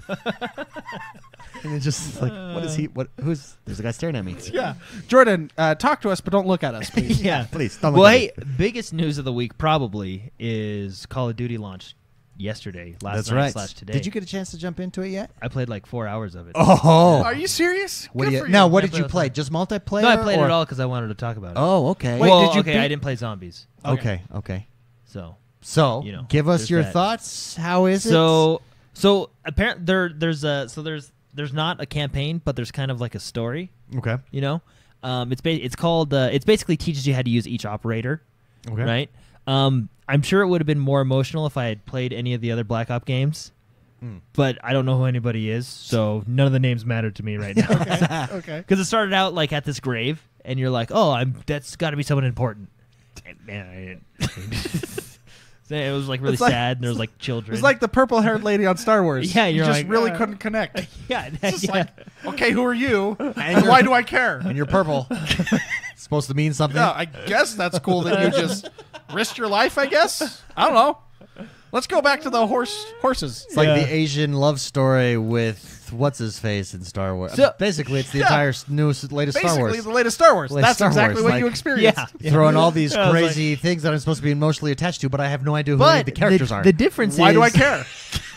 and it's just like, what is he there's a guy staring at me. Yeah, Jordan, talk to us, but don't look at us, please. Yeah. Please don't look Well, at hey, me. biggest news of the week probably is Call of Duty launched yesterday, last That's night right. slash today. Did you get a chance to jump into it yet? I played like 4 hours of it. Oh. Are you serious? What Good do you, for you. now, what Yeah, did you but- play? Just multiplayer? No, I played or? it all because I wanted to talk about it. Oh, okay. Wait, well, did you okay, beat- I didn't play zombies. Okay. So, So, You know, give us there's your that. thoughts. How is it? so apparently there's not a campaign, but there's kind of like a story. Okay. You know, it's basically teaches you how to use each operator. Okay. Right. I'm sure it would have been more emotional if I had played any of the other Black Ops games, but I don't know who anybody is, so none of the names matter to me right now. Okay. Because it started out like at this grave, and you're like, "Oh, that's got to be someone important." And, man, I didn't. So it was like really It's like- sad, and there was like children. It's like the purple-haired lady on Star Wars. Yeah, you you're just like, really couldn't connect. yeah, It's just yeah. like, okay, who are you? And why do I care? And you're purple. It's supposed to mean something. Yeah, I guess that's cool that you just risked your life, I guess. I don't know. Let's go back to the horses. It's like Yeah. the Asian love story with what's his face in Star Wars. So- Basically, it's the Yeah. entire latest Star Basically, Wars. the latest Star Wars. Latest That's Star exactly Wars, what like- you experienced. Yeah. Throwing all these I was crazy things that I'm supposed to be emotionally attached to, but I have no idea who any of But the characters are. the difference Why is do I care?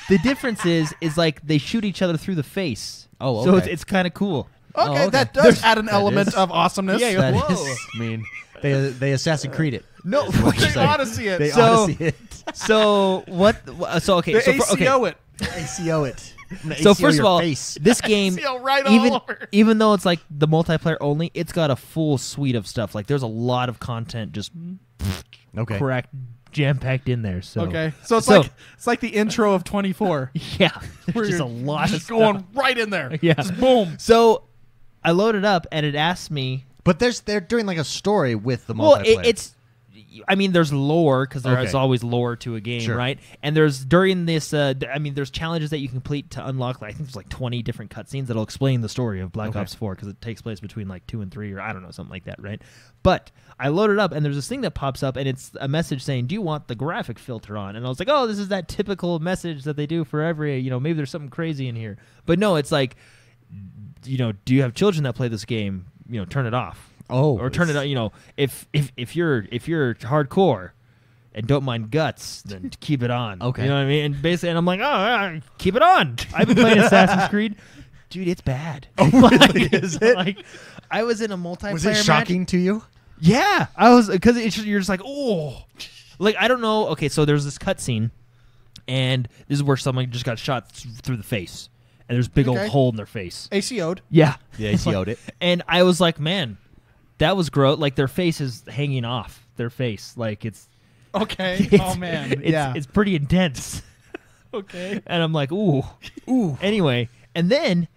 The difference is like they shoot each other through the face. Oh, so okay. it's kind of cool. Okay, okay. that does add an That element is- of awesomeness. Yeah, you're That Whoa. is- I mean, they Assassin Creed it. No, is what you're They saying. Odyssey it. They So- Odyssey it. So what? So okay. They So for, okay. ACO it. ACO it. So first of all, face. this game, ACL right all over. even though it's like the multiplayer only, it's got a full suite of stuff. Like there's a lot of content just correct jam packed in there. So so it's like the intro of 24. Yeah, there's just a lot just of going stuff. right in there. Yeah, just boom. So I loaded up and it asked me. But they're doing like a story with the multiplayer. Well, I mean, there's lore because there's always lore to a game, right? And there's during this, there's challenges that you complete to unlock. I think there's like 20 different cutscenes that'll explain the story of Black Ops 4 because it takes place between like 2 and 3 or I don't know, something like that, right? But I loaded up and there's this thing that pops up and it's a message saying, "Do you want the graphic filter on?" And I was like, "Oh, this is that typical message that they do for every, maybe there's something crazy in here." But no, it's like, do you have children that play this game? Turn it off. Or turn it on. If you're hardcore and don't mind guts, then keep it on. Okay. You know what I mean? And basically, I'm like, keep it on. I've been playing Assassin's Creed. Dude, it's bad. Oh, really? Is it? Like, I was in a multiplayer Was it shocking to you? Yeah. I was, because you're just like, oh. Like, I don't know. Okay, so there's this cutscene, and this is where someone just got shot through the face. And there's a big old hole in their face. ACO'd. Yeah. Yeah, ACO'd it. And I was like, man, that was gross. Like, their face is hanging off their face. Like, it's... Okay. Oh, man. It's pretty intense. Okay. And I'm like, ooh. Anyway, and then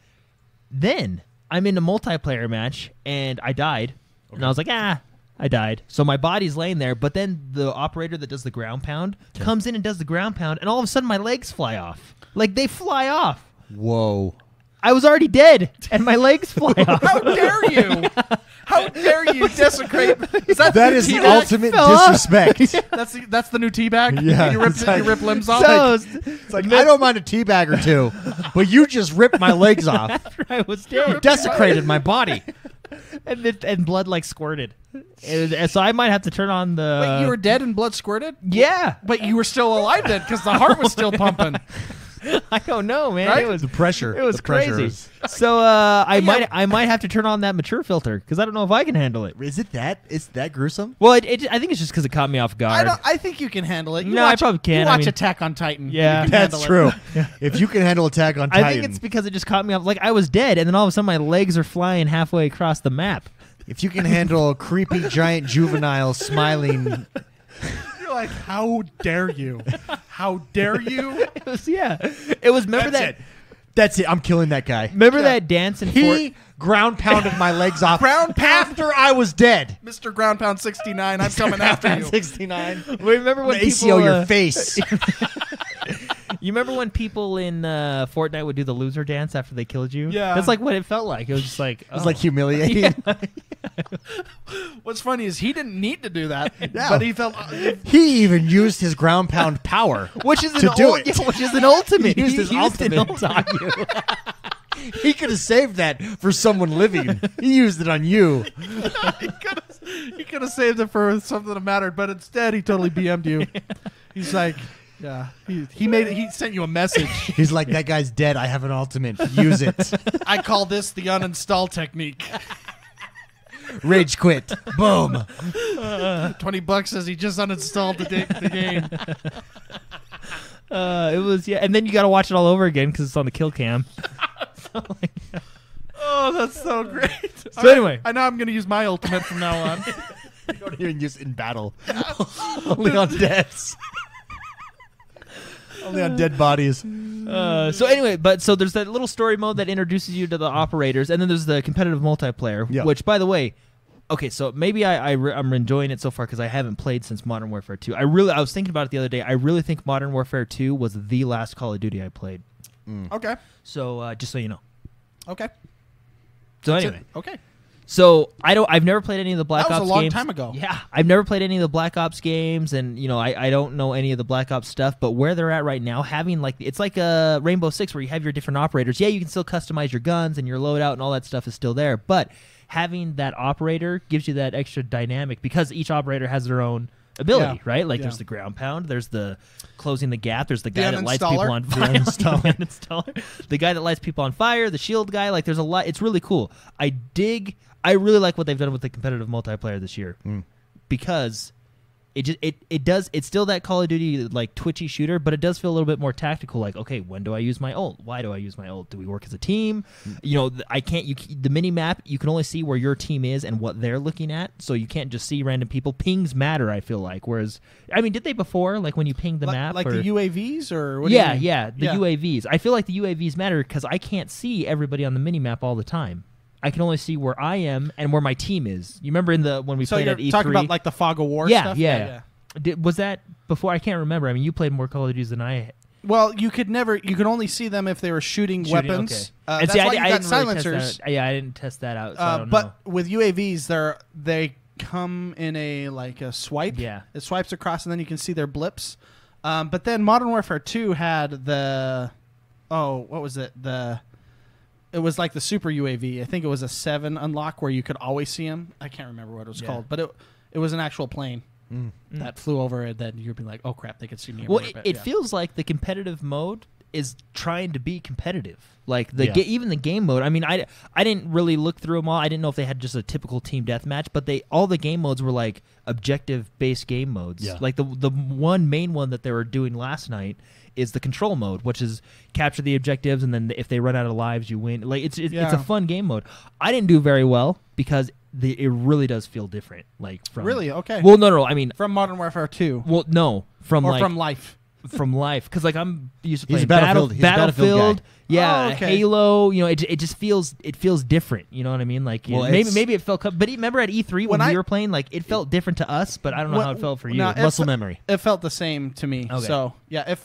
I'm in a multiplayer match, and I died. Okay. And I was like, I died. So my body's laying there, but then the operator that does the ground pound comes in and does the ground pound, and all of a sudden my legs fly off. Like, they fly off. Whoa. I was already dead, and my legs fly off. How dare you? How dare you desecrate? That is the ultimate disrespect. That's the new teabag? Yeah. You rip limbs off? So, it's like, I don't mind a teabag or two, but you just ripped my legs off. after I was dead. Desecrated my body. And blood, like, squirted. And so I might have to turn on the... Wait, you were dead and blood squirted? Yeah. But you were still alive then because the heart was still pumping. I don't know, man. Right? It was The pressure. It was the pressure crazy. is- So I might have to turn on that mature filter because I don't know if I can handle it. Is it that? Is that gruesome? Well, I think it's just because it caught me off guard. I think you can handle it. I probably can. You watch I mean, Attack on Titan. Yeah. You can That's handle it. true. If you can handle Attack on Titan. I think it's because it just caught me off. Like, I was dead, and then all of a sudden my legs are flying halfway across the map. If you can handle a creepy giant juvenile smiling... You're like, how dare you? How dare you? It was, It was, remember that... That's it. I'm killing that guy. Remember that dance in He ground pounded my legs off Ground pound? after I was dead. Mr. Ground Pound 69, I'm coming after you. 69. Remember when ACO people... your face. You remember when people in Fortnite would do the loser dance after they killed you? Yeah. That's like what it felt like. It was just like... It was like humiliating. What's funny is he didn't need to do that, but he felt... He even used his ground pound power Which is to do it. Which is an ultimate. He used his ultimate on you. He could have saved that for someone living. He used it on you. he could have saved it for something that mattered, but instead he totally BM'd you. He's like... Yeah, he sent you a message. He's like, that guy's dead. I have an ultimate. Use it. I call this the uninstall technique. Rage quit. Boom. $20 says he just uninstalled the game. It was and then you got to watch it all over again because it's on the kill cam. Oh, that's so great. So anyway, I know I'm going to use my ultimate from now on. You don't even use it in battle. Only on deaths. Only on dead bodies. So anyway, so there's that little story mode that introduces you to the operators, and then there's the competitive multiplayer, which, by the way, okay, so maybe I'm enjoying it so far because I haven't played since Modern Warfare 2. I was thinking about it the other day. I really think Modern Warfare 2 was the last Call of Duty I played. Okay. So just so you know. Okay. So That's anyway. it. Okay. So I've never played any of the Black Ops games. That was a long time ago. Yeah, I've never played any of the Black Ops games, and I don't know any of the Black Ops stuff. But where they're at right now, having it's like a Rainbow Six where you have your different operators. Yeah, you can still customize your guns and your loadout and all that stuff is still there. But having that operator gives you that extra dynamic because each operator has their own ability, right? Like there's the ground pound, there's the closing the gap, there's the guy that lights people on fire, the uninstaller, the guy that lights people on fire, the shield guy. Like there's a lot. It's really cool. I really like what they've done with the competitive multiplayer this year because it does. It's still that Call of Duty like twitchy shooter, but it does feel a little bit more tactical. Like, okay, when do I use my ult? Why do I use my ult? Do we work as a team? You know, I can't. The mini map, you can only see where your team is and what they're looking at, so you can't just see random people. Pings matter, I feel like. Whereas, I mean, did they before? Like when you pinged the map, like or? the UAVs, or what do you mean? The UAVs. I feel like the UAVs matter because I can't see everybody on the mini map all the time. I can only see where I am and where my team is. You remember when we played at E3? Talking about like the fog of war stuff? Yeah. Was that before? I can't remember. I mean, you played more Call of Duties than I. Well, you could only see them if they were shooting weapons. Okay. That's why you got silencers. I didn't test that out. So I don't but know. with UAVs, they come in a swipe. Yeah. It swipes across, and then you can see their blips. But then Modern Warfare 2 had what was it? It was like the super UAV. I think it was a 7 unlock where you could always see them. I can't remember what it was called, but it was an actual plane that flew over, and then you'd be like, oh crap, they could see me. Well, it feels like the competitive mode is trying to be competitive. Like even the game mode. I mean, I didn't really look through them all. I didn't know if they had just a typical team deathmatch, but all the game modes were like objective based game modes. Yeah. Like the one main one that they were doing last night is the control mode, which is capture the objectives, and then if they run out of lives, you win. Like it's a fun game mode. I didn't do very well because it really does feel different. Like from really okay. Well, no. I mean from Modern Warfare 2. Well, no, from life. From life, because like I'm used to playing He's a Battlefield Battlefield, guy. Halo. You know, it just feels different. You know what I mean? Like maybe it felt. But remember at E3 when we were playing, like it felt different to us. But I don't know how it felt for you. Muscle memory. It felt the same to me. Okay. So yeah, it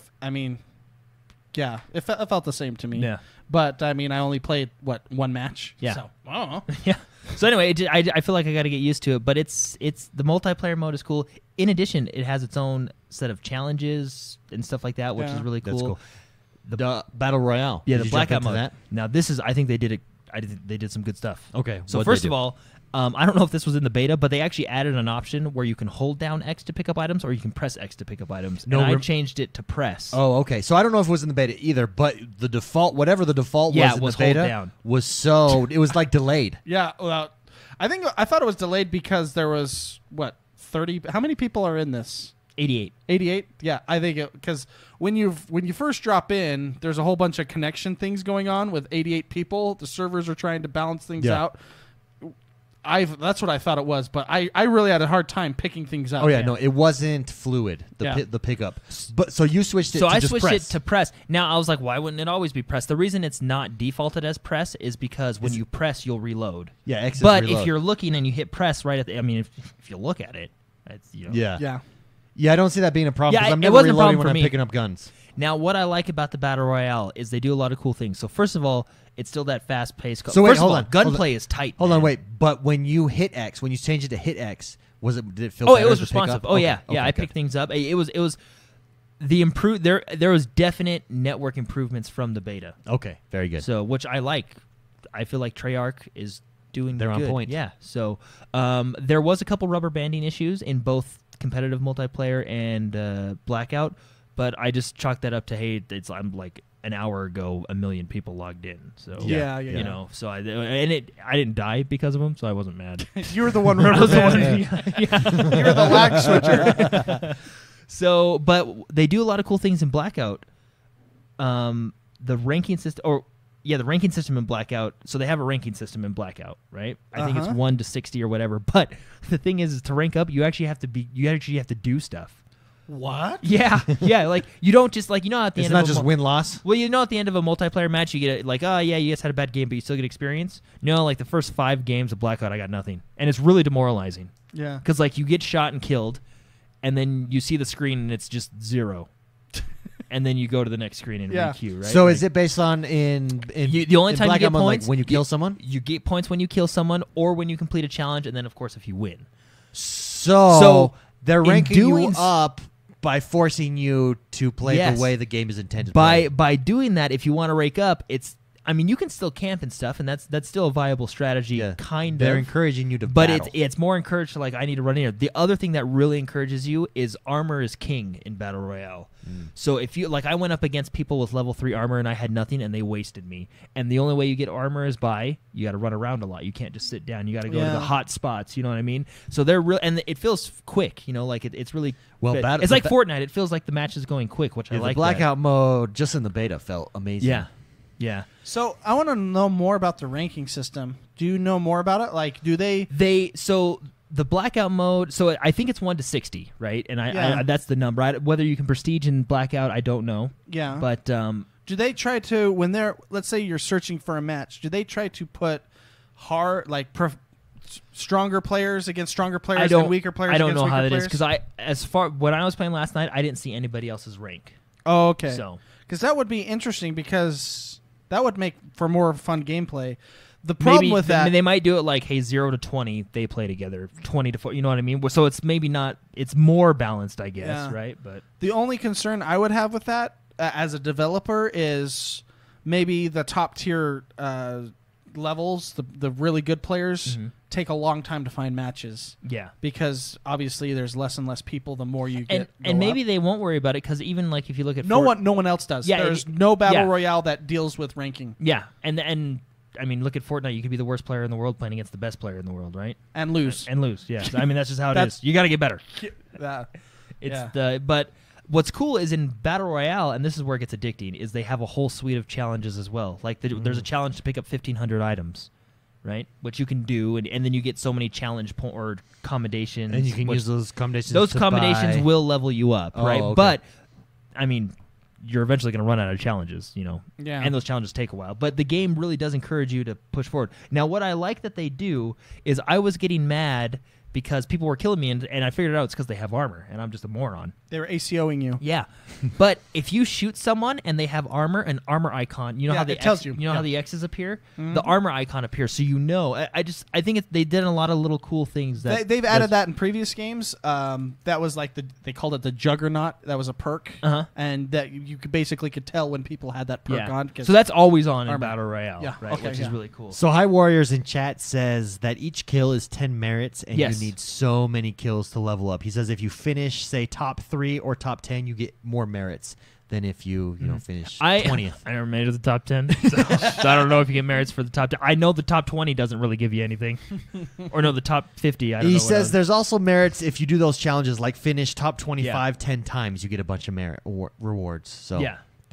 felt the same to me. Yeah. But I mean, I only played one match. Yeah. So I don't know. Yeah. So anyway, I feel like I got to get used to it. But it's the multiplayer mode is cool. In addition, it has its own set of challenges and stuff like that, which is really cool. That's cool. The Battle Royale. Yeah, the blackout mode. That? Now this is, I think they did it. They did some good stuff. Okay. So first of all, I don't know if this was in the beta, but they actually added an option where you can hold down X to pick up items, or you can press X to pick up items. And I changed it to press. Oh, okay. So I don't know if it was in the beta either, but the default, whatever the default was in the beta, down. it was like delayed. Yeah. Well, I thought it was delayed because there was 30. How many people are in this? 88. 88? Yeah, I think because when you first drop in, there's a whole bunch of connection things going on with 88 people. The servers are trying to balance things out. That's what I thought it was, but I really had a hard time picking things up. Oh yeah, no, it wasn't fluid. The pickup. But so you switched it. So to I just switched press. it to press. Now I was like, why wouldn't it always be press? The reason it's not defaulted as press is because when you press, you'll reload. Yeah, X is but reload. if you're looking and you hit press right at the, I mean, if you look at it, it's Yeah, I don't see that being a problem because I'm it never wasn't a reloading problem when for I'm me. picking up guns. Now, what I like about the Battle Royale is they do a lot of cool things. So first of all, it's still that fast-paced. So wait, first hold of all, on. Gunplay is tight. Hold man. on, wait. But when you hit X, when you changed it to hit X, did it feel? Oh, better it was to pick responsive. up? Oh Okay, yeah, okay, I good. picked things up. It was the improve. There was definite network improvements from the beta. Okay, very good. So which I like. I feel like Treyarch is doing. They're on good. point. Yeah. So there was a couple rubber banding issues in both competitive multiplayer and Blackout, but I just chalked that up to I'm like an hour ago 1 million people logged in. So Yeah. you know, so I didn't die because of them, so I wasn't mad. You were the one rubber banding. You were the lag switcher. So, but they do a lot of cool things in Blackout. The ranking system, the ranking system in Blackout. So they have a ranking system in Blackout, right? I think it's 1 to 60 or whatever. But the thing is to rank up, you actually have to do stuff. What? Yeah, yeah. Like you don't just at the end. It's not just win-loss. Well, at the end of a multiplayer match, you get like, oh yeah, you guys had a bad game, but you still get experience. No, like the first 5 games of Blackout, I got nothing, and it's really demoralizing. Yeah. Because like you get shot and killed, and then you see the screen and it's just 0. And then you go to the next screen and requeue, right? So is it based on the only time you get points when you kill someone? You get points when you kill someone, or when you complete a challenge, and then of course if you win. So they're ranking you doing up by forcing you to play Yes. the way the game is intended. By doing that, if you want to rank up, I mean, you can still camp and stuff, and that's still a viable strategy, kind of. They're encouraging you to but battle. it's more encouraged to, like, I need to run in here. The other thing that really encourages you is armor is king in Battle Royale. So if you, like, I went up against people with level 3 armor and I had nothing and they wasted me. And the only way you get armor is you got to run around a lot. You can't just sit down. You got to go to the hot spots, you know what I mean? So they're real, and it feels quick, you know, like it's really well. It's like Fortnite. It feels like the match is going quick, which I like. The blackout mode just in the beta felt amazing. Yeah. So I want to know more about the ranking system. Do you know more about it? Like, do they? So the blackout mode. So I think it's 1 to 60, right? And I that's the number. Whether you can prestige in blackout, I don't know. Yeah. But do they try to, when they're, let's say you're searching for a match, do they try to put stronger players against stronger players and weaker players? I don't against know how weaker that is because when I was playing last night, I didn't see anybody else's rank. Oh, okay. So because that would be interesting because that would make for more fun gameplay. The problem with that, they might do it like, hey, 0 to 20, they play together. 20 to 4, you know what I mean? So it's maybe not. It's more balanced, I guess, right? But the only concern I would have with that as a developer is maybe the top tier levels, the really good players, take a long time to find matches. Yeah, because obviously there's less and less people the more you get. And maybe they won't worry about it because even like if you look at no one else does. Yeah, there's no battle royale that deals with ranking. Yeah, and I mean, look at Fortnite. You could be the worst player in the world playing against the best player in the world, right? And lose. Yeah. I mean, that's just how it is. You got to get better. But what's cool is in Battle Royale, and this is where it gets addicting, is they have a whole suite of challenges as well. Like there's a challenge to pick up 1,500 items, right? Which you can do, and then you get so many challenge or commendations. And you can use those commendations. Those commendations will level you up, right? Okay. But I mean, you're eventually going to run out of challenges, you know. Yeah. And those challenges take a while. But the game really does encourage you to push forward. Now, what I like that they do is I was getting mad because people were killing me, and I figured out it's because they have armor, and I'm just a moron. They were ACOing you. Yeah. But if you shoot someone and they have armor, an armor icon, you know how it tells you. You know how the X's appear? The armor icon appears, so you know. I think they did a lot of little cool things. They've added that in previous games. That was like they called it the Juggernaut. That was a perk, and that you could tell when people had that perk on. So that's always on in Battle Royale, right? Which is really cool. So High Warriors in chat says that each kill is 10 merits, and you need so many kills to level up. He says if you finish, say, top 3 or top 10, you get more merits than if you finish 20th. I never made it to the top 10, so I don't know if you get merits for the top 10. I know the top 20 doesn't really give you anything. Or no, the top 50, I don't know. He says there's also merits if you do those challenges, like finish top 25 10 times, you get a bunch of merit rewards. So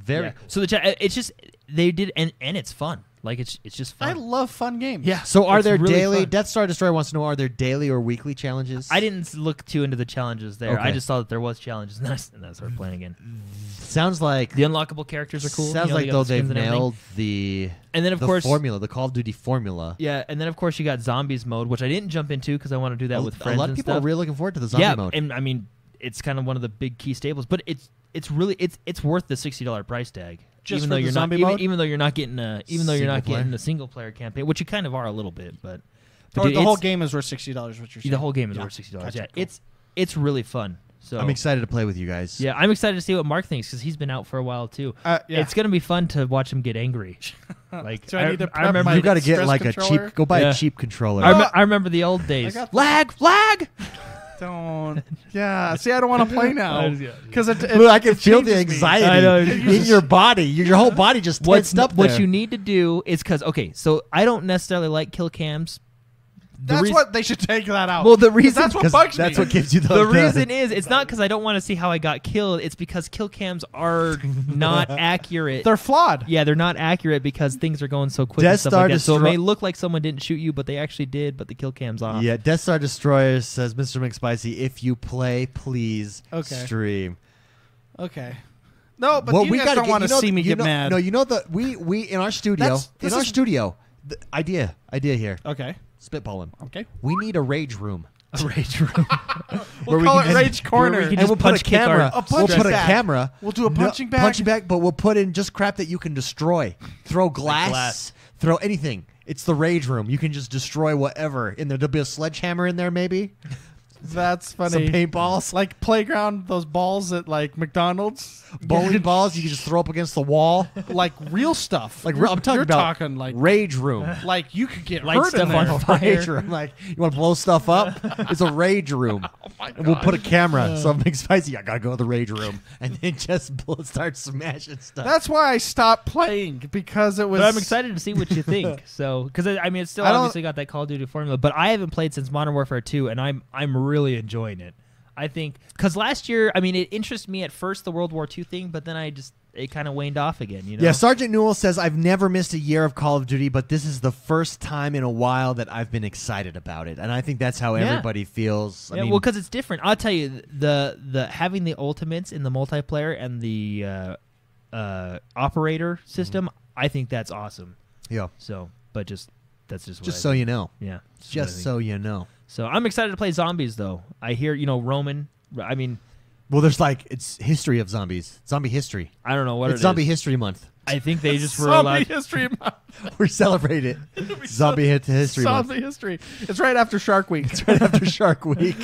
very cool. So it's just, they did, and it's fun. Like it's just fun. I love fun games. Yeah. So are there really daily? Fun. Death Star Destroyer wants to know: are there daily or weekly challenges? I didn't look too into the challenges there. Okay. I just saw that there was challenges, and I started playing again. Sounds like the unlockable characters are cool. Sounds like though they've nailed the formula, the Call of Duty formula. Yeah, and then of course you got zombies mode, which I didn't jump into because I want to do that with friends. A lot of people are really looking forward to the zombie mode. Yeah, and I mean it's kind of one of the big key staples, but it's really worth the $60 price tag. Just even for though you're zombie not mode? even though you're not getting a single player campaign, which you kind of are a little bit, but the whole game is worth $60. What you're saying? The whole game is worth $60. Gotcha, cool. It's really fun. So I'm excited to play with you guys. Yeah, I'm excited to see what Mark thinks because he's been out for a while too. It's gonna be fun to watch him get angry. Like so I need to I remember you got to get like controller? a cheap controller. I remember the old days. Lag. Don't. Yeah. See, I don't want to play now because I can feel the anxiety in your body. Your whole body just tensed up. What you need to do is so I don't necessarily like kill cams. That's what they should take that out. Well, the reason that's what bugs me. That's what gives you the reason is it's not because I don't want to see how I got killed. It's because kill cams are not accurate. They're flawed. Yeah, they're not accurate because things are going so quick. Death and stuff Star like that. So it may look like someone didn't shoot you, but they actually did. But the kill cam's off. Yeah, Death Star Destroyer says, Mr. McSpicy, if you play, please stream. Okay. No, but you guys don't want to see me get mad. No, we in our studio. The idea here. Okay. Spitballing. Okay. We need a rage room. A rage room. We'll call it Rage Corner. And we'll put a camera. We'll do a punching bag. Punching bag, but we'll put in just crap that you can destroy. Throw glass. Throw anything. It's the rage room. You can just destroy whatever in there. There'll be a sledgehammer in there, maybe. That's funny. Some paintballs. Like playground, those balls at like McDonald's. Bowling balls you can just throw up against the wall. Like real stuff. Like I'm talking You're about talking like rage room. like you could get Light hurt in stuff there. on fire. Rage room. Like, you want to blow stuff up? It's a rage room. Oh my God. And we'll put a camera. So it makes Spicey, I gotta go to the rage room, and then just start smashing stuff. That's why I stopped playing because it was. But I'm excited to see what you think. So, because I mean, it's still obviously got that Call of Duty formula, but I haven't played since Modern Warfare 2, and I'm really enjoying it. I think because last year, I mean, it interested me at first, the World War II thing, but then it kind of waned off again. You know? Yeah, Sergeant Newell says, I've never missed a year of Call of Duty, but this is the first time in a while that I've been excited about it. And I think that's how everybody feels. I mean, well, because it's different. I'll tell you, the having the ultimates in the multiplayer and the operator system, I think that's awesome. Yeah. So, but that's just what Just so you know. Yeah. Just so you know. So I'm excited to play zombies, though. I hear, Roman. I mean, well, there's it's history of zombies. Zombie history. I don't know what it's it Zombie is. History Month. I think they just were Zombie allowed. history. We celebrate it. Zombie History Month. Zombie history. It's right after Shark Week. It's right after Shark Week.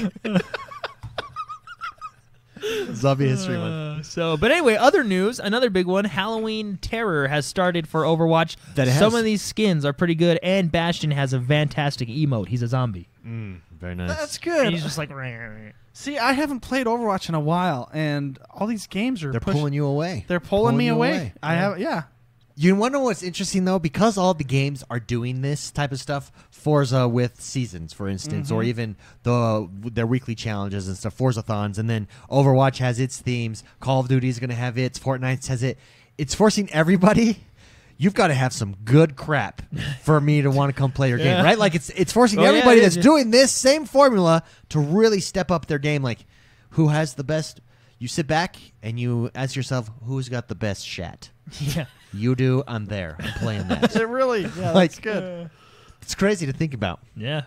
Zombie History Month. But anyway, other news, another big one, Halloween Terror has started for Overwatch. Some of these skins are pretty good, and Bastion has a fantastic emote. He's a zombie. Very nice. That's good. And he's just like... See, I haven't played Overwatch in a while, and all these games are pulling you away. They're pulling me you away. I have, yeah. You want to know what's interesting, though? Because all the games are doing this type of stuff, Forza with seasons, for instance, or even their weekly challenges and stuff, Forza-thons, and then Overwatch has its themes, Call of Duty is going to have its, Fortnite has it. It's forcing everybody... You've got to have some good crap for me to want to come play your game, right? Like it's forcing everybody that's doing this same formula to really step up their game. Like, who has the best? You sit back and you ask yourself, who's got the best shat? Yeah, you do. I'm there. I'm playing that. It really, yeah, that's good. It's crazy to think about. Yeah,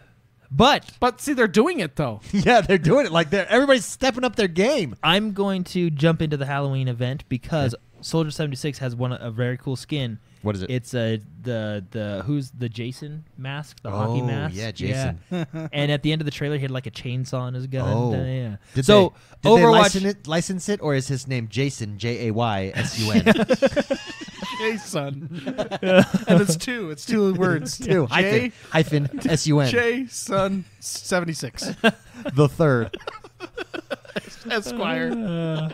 but see, they're doing it though. Yeah, they're doing it. Like everybody's stepping up their game. I'm going to jump into the Halloween event because Soldier 76 has a very cool skin. What is it? It's who's the Jason mask, the hockey mask. Yeah, Jason. Yeah. And at the end of the trailer, he had like a chainsaw on his gun. Oh, yeah. Did Overwatch they license it, or is his name Jason Jaysun? Jason. And it's two. It's two words. Two hyphen Sun. Jason 76. The third. Esquire.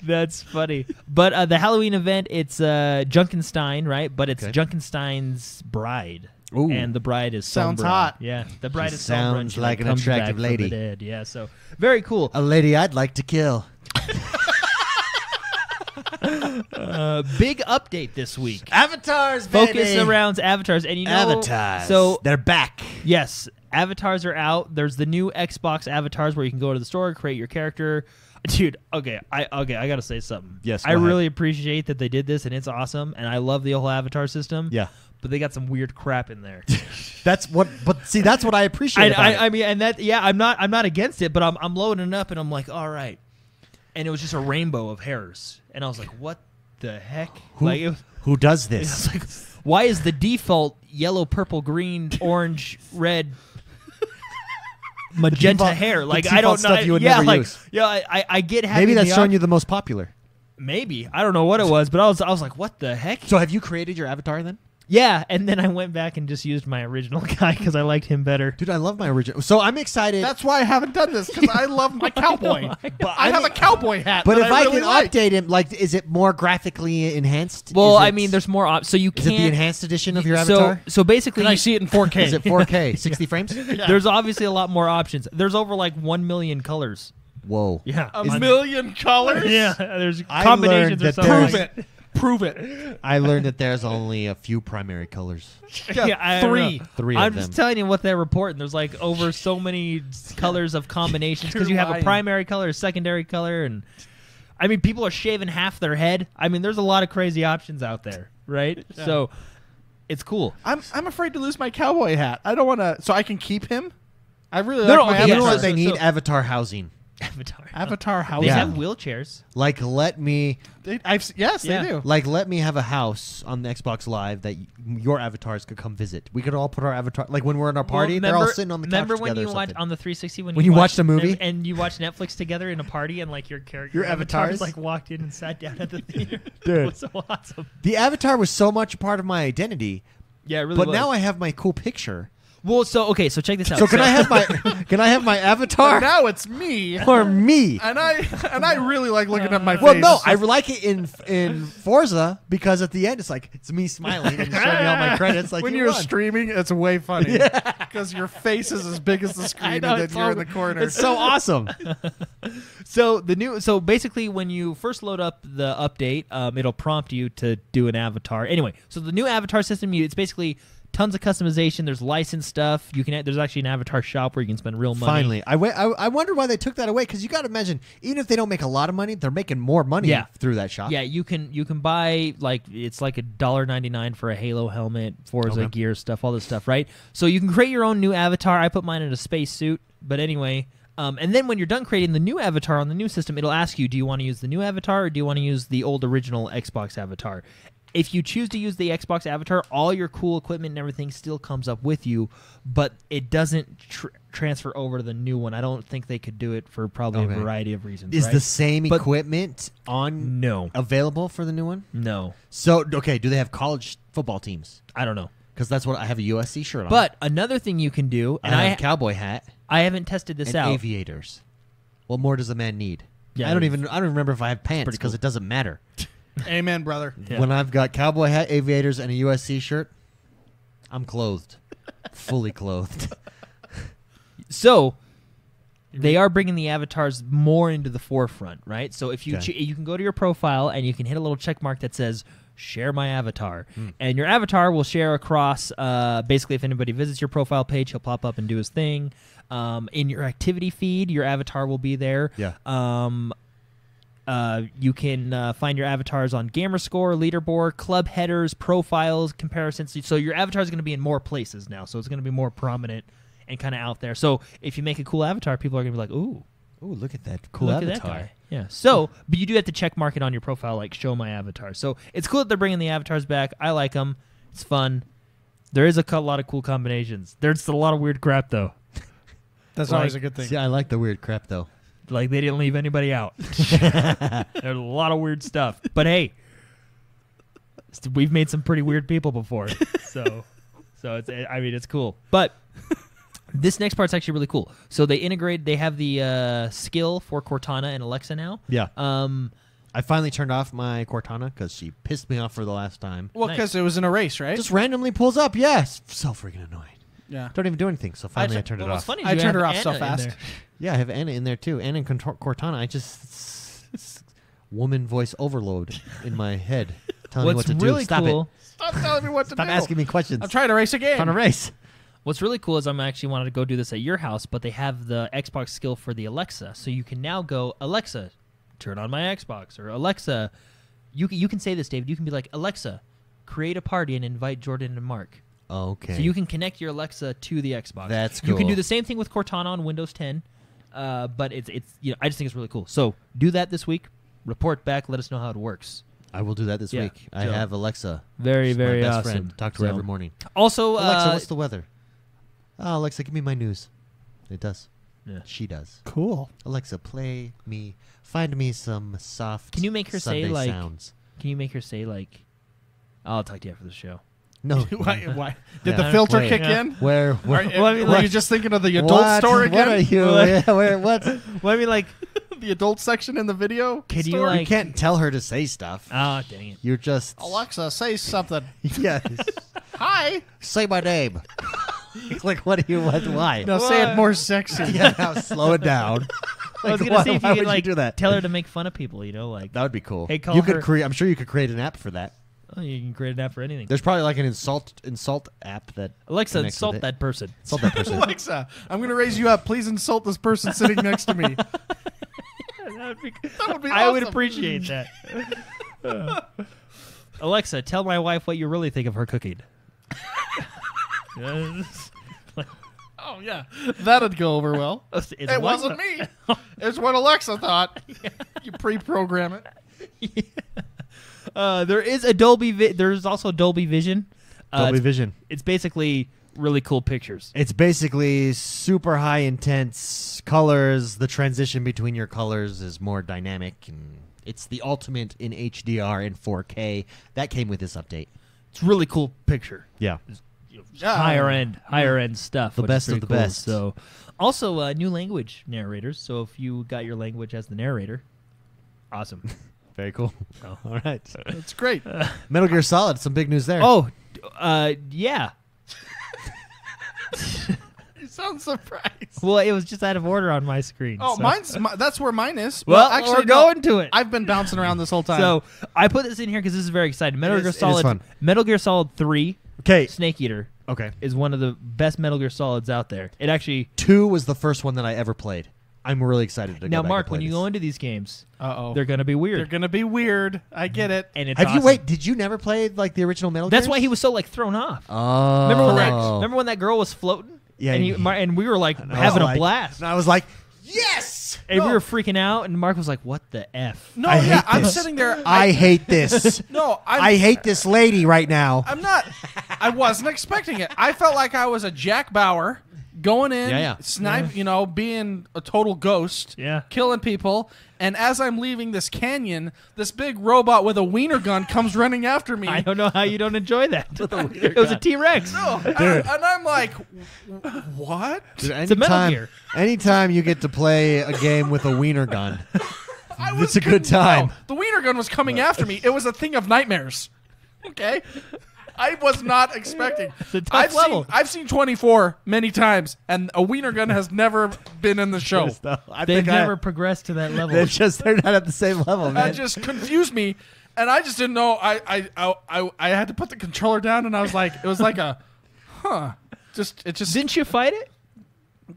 That's funny. But the Halloween event, it's Junkenstein, right? But it's Junkenstein's bride. Ooh. And the bride is Sounds Sombra. hot. Yeah, the bride She is Sombra. sounds And like an comes attractive back from lady. the dead. Yeah, so very cool. A lady I'd like to kill. Big update this week. Avatars, baby. Focus around avatars, and Avatars. So they're back. yes, avatars are out. There's the new Xbox avatars where you can go to the store, create your character. Dude, I gotta say something. Yes, I really appreciate that they did this, and it's awesome. And I love the whole avatar system. Yeah, but they got some weird crap in there. that's what I appreciate. I mean, and that I'm not against it, but I'm loading it up, and I'm like, all right. And it was just a rainbow of hairs, and I was like, what the heck? Who does this? Like, why is the default yellow, purple, green, orange, red? Magenta hair, like I don't know. Stuff you would never use. Yeah, I get having Maybe that's showing you the most popular. Maybe I don't know what it was, but I was like, what the heck? So have you created your avatar then? Yeah, and then I went back and just used my original guy because I liked him better. Dude, I love my original. So I'm excited. That's why I haven't done this, because I love my cowboy. I have a cowboy hat. But that if I I really can like. update him, like, is it more graphically enhanced? Well, I mean, there's more. So you Is can't. it the enhanced edition of your avatar? So basically, Can I see it in 4K? Is it 4K, 60 frames? Yeah. there's obviously a lot more options. There's over like 1 million colors. Whoa. Yeah, A million colors? Yeah, there's I combinations learned or that something. there's- Prove it. I learned that there's only a few primary colors. Yeah, I don't three. know. Three I'm of them. just telling you what they're reporting. There's like over so many colors of combinations because you have a lying. primary color, a secondary color, and I mean people are shaving half their head. I mean there's a lot of crazy options out there, right? Yeah. So it's cool. I'm afraid to lose my cowboy hat. I don't want to. So I can keep him? I really No, like my okay, You know avatar. what they need? so- Avatar housing. Avatar housing. They have wheelchairs. Like, let me Yes, Yeah. they do. Like, let me have a house on the Xbox Live that your avatars could come visit. We could all put our avatar, like when we're in our party, they're all sitting on the couch remember when together you or watch something. on the 360 When you watched a movie? and you watch Netflix together in a party and like your character, Your avatars? like walked in and sat down at the theater. Dude. It was so awesome. The avatar was so much a part of my identity, Yeah, it really but was. now I have my cool picture. Well, so check this out. So can I have my But avatar now it's me. or me? And I really like looking at my face. Well, no, I like it in Forza because at the end it's me smiling and showing me all my credits. Like when you you're won. streaming, it's way funny because your face is as big as the screen, know, and it's then you're all- in the corner. It's so awesome. So basically when you first load up the update, it'll prompt you to do an avatar. Anyway, so the new avatar system, it's basically tons of customization. There's licensed stuff. There's actually an avatar shop where you can spend real money. Finally, I wonder why they took that away because you got to imagine even if they don't make a lot of money, they're making more money Yeah. through that shop. Yeah, you can buy it's like $1.99 for a Halo helmet, Forza gear stuff, all this stuff, right? So you can create your own new avatar. I put mine in a space suit, but anyway. And then when you're done creating the new avatar on the new system, it'll ask you, do you want to use the new avatar or do you want to use the old original Xbox avatar? If you choose to use the Xbox avatar, all your cool equipment and everything still comes up with you, but it doesn't transfer over to the new one. I don't think they could do it for probably a variety of reasons. Is right? the same equipment No. available for the new one? No. So okay, do they have college football teams? I don't know. Because that's what I have a USC shirt on. But another thing you can do, and I have a cowboy hat I haven't tested this and out. aviators. What more does a man need? Yeah, I don't even remember if I have pants pretty because cool. it doesn't matter. Amen, brother. Yeah. When I've got cowboy hat, aviators, and a USC shirt, I'm clothed, fully clothed. So they are bringing the avatars more into the forefront, right? So if you Okay. you can go to your profile and you can hit a little check mark that says share my avatar, and your avatar will share across. Basically, if anybody visits your profile page, he'll pop up and do his thing. In your activity feed, your avatar will be there. Yeah. You can find your avatars on Gamerscore, Leaderboard, Club Headers, Profiles, Comparisons. So your avatar is going to be in more places now. So it's going to be more prominent and kind of out there. So if you make a cool avatar, people are going to be like, ooh, Ooh, look at that cool look avatar. at that guy. Yeah. So, but you do have to check mark it on your profile, like show my avatar. So it's cool that they're bringing the avatars back. I like them. It's fun. There is a lot of cool combinations. There's a lot of weird crap, though. That's Like- always a good thing. See, I like the weird crap though. Like they didn't leave anybody out. There's a lot of weird stuff. But hey, we've made some pretty weird people before. So it's cool. But this next part's actually really cool. So they have the skill for Cortana and Alexa now. Yeah. I finally turned off my Cortana because she pissed me off for the last time. Well, because it was in a race, right? Just randomly pulls up. Yes. So freaking annoying. yeah. Don't even do anything. So finally I turned it What's off. funny is I you turned have her off so Anna in fast. there. Yeah, I have Anna in there too. Anna and Cortana. I just woman voice overload in my head telling me what What's to really do. Stop cool. it. Stop telling me what to Stop do. asking me questions. I'm trying to race again. Trying to race. What's really cool is I'm actually wanted to go do this at your house, but they have the Xbox skill for the Alexa, so you can now go, Alexa, turn on my Xbox, or Alexa, you can say this, David. You can be like, Alexa, create a party and invite Jordan and Mark. Okay. So you can connect your Alexa to the Xbox. That's You can cool. do the same thing with Cortana on Windows 10, but it's I just think it's really cool. So do that this week. Report back. Let us know how it works. I will do that this Yeah, week. I so- have Alexa. Very, She's very my best awesome. friend. Talk to her So- every morning. Also, Alexa, what's the weather? Oh, Alexa, give me my news. It does. Yeah. She does. Cool. Alexa, find me some soft. Can you make her say, Sunday like- sounds? Can you make her say like, I'll talk to you after the show. No. Why? Did Yeah. the filter Wait. kick Yeah. in? Where? Were you just thinking of the adult store again? What are you? What? Well, I mean, like, The adult section in the video Can you, store? like- You can't tell her to say stuff. oh, dang it. You're just. Alexa, say something. Yes. Hi. Say my name. Like, what do you want? Why? No, say it more sexy. Yeah, now slow it down. I was Like, gonna see if why you would could like do that? tell her to make fun of people, like That would be cool. Hey, call you her- could create. I'm sure you could create an app for that. oh, you can create an app for anything. There's probably like an insult app that. Alexa, connects insult with it. that person. Insult that person. Alexa, I'm going to raise you up. Please insult this person sitting next to me. That would be I would awesome. appreciate that. Alexa, tell my wife what you really think of her cooking. Oh Oh, yeah. That'd go over well. It's It wasn't me. It's what Alexa thought. You pre-program it. There is there's also Dolby Vision. Dolby Vision. It's basically really cool pictures. It's basically super high intense colors. The transition between your colors is more dynamic, and it's the ultimate in HDR and 4K. That came with this update. It's really cool picture. Yeah. Higher end stuff. The which best is of pretty the cool. best. So, also new language narrators. So if you got your language as the narrator, awesome. Very cool. Oh. All right. It's great. Metal Gear Solid. Some big news there. Oh, yeah. You sound surprised. Well, it was just out of order on my screen. Oh, so. that's where mine is. Well, actually, we're going to it. I've been bouncing around this whole time. So I put this in here because this is very exciting. It is fun. Metal Gear Solid 3, Okay. Snake Eater, Okay. is one of the best Metal Gear Solids out there. It actually 2 was the first one that I ever played. I'm really excited to now, go back Mark, and play when you this. go into these games, uh-oh. they're gonna be weird. They're going to be weird. I get it. And it's Have you awesome. wait? Did you never play like the original Metal That's Gears? why he was so like thrown off. Oh. Remember when that girl was floating? Yeah, and we were like And I having was a like- blast. And I was like, yes. And we No. were freaking out, and Mark was like, "What the f?" No, I yeah, hate I'm this. sitting there. I hate this. No, I hate this lady right now. I'm not. I wasn't expecting it. I felt like I was a Jack Bauer going in, Yeah. snipe, being a total ghost, Yeah. killing people. And as I'm leaving this canyon, this big robot with a wiener gun comes running after me. I don't know how you don't enjoy that. It was a T-Rex. And I'm like, what? Dude, a Metal Gear. Anytime you get to play a game with a wiener gun, I it's a good time. No, the wiener gun was coming after me. It was a thing of nightmares. Okay? I was not expecting. It's a tough level. I've seen 24 many times, and a wiener gun has never been in the show. They've never progressed to that level. They're not at the same level, man. That just confused me, and I just didn't know. I had to put the controller down, and I was like, it was like a, it just Didn't you fight it?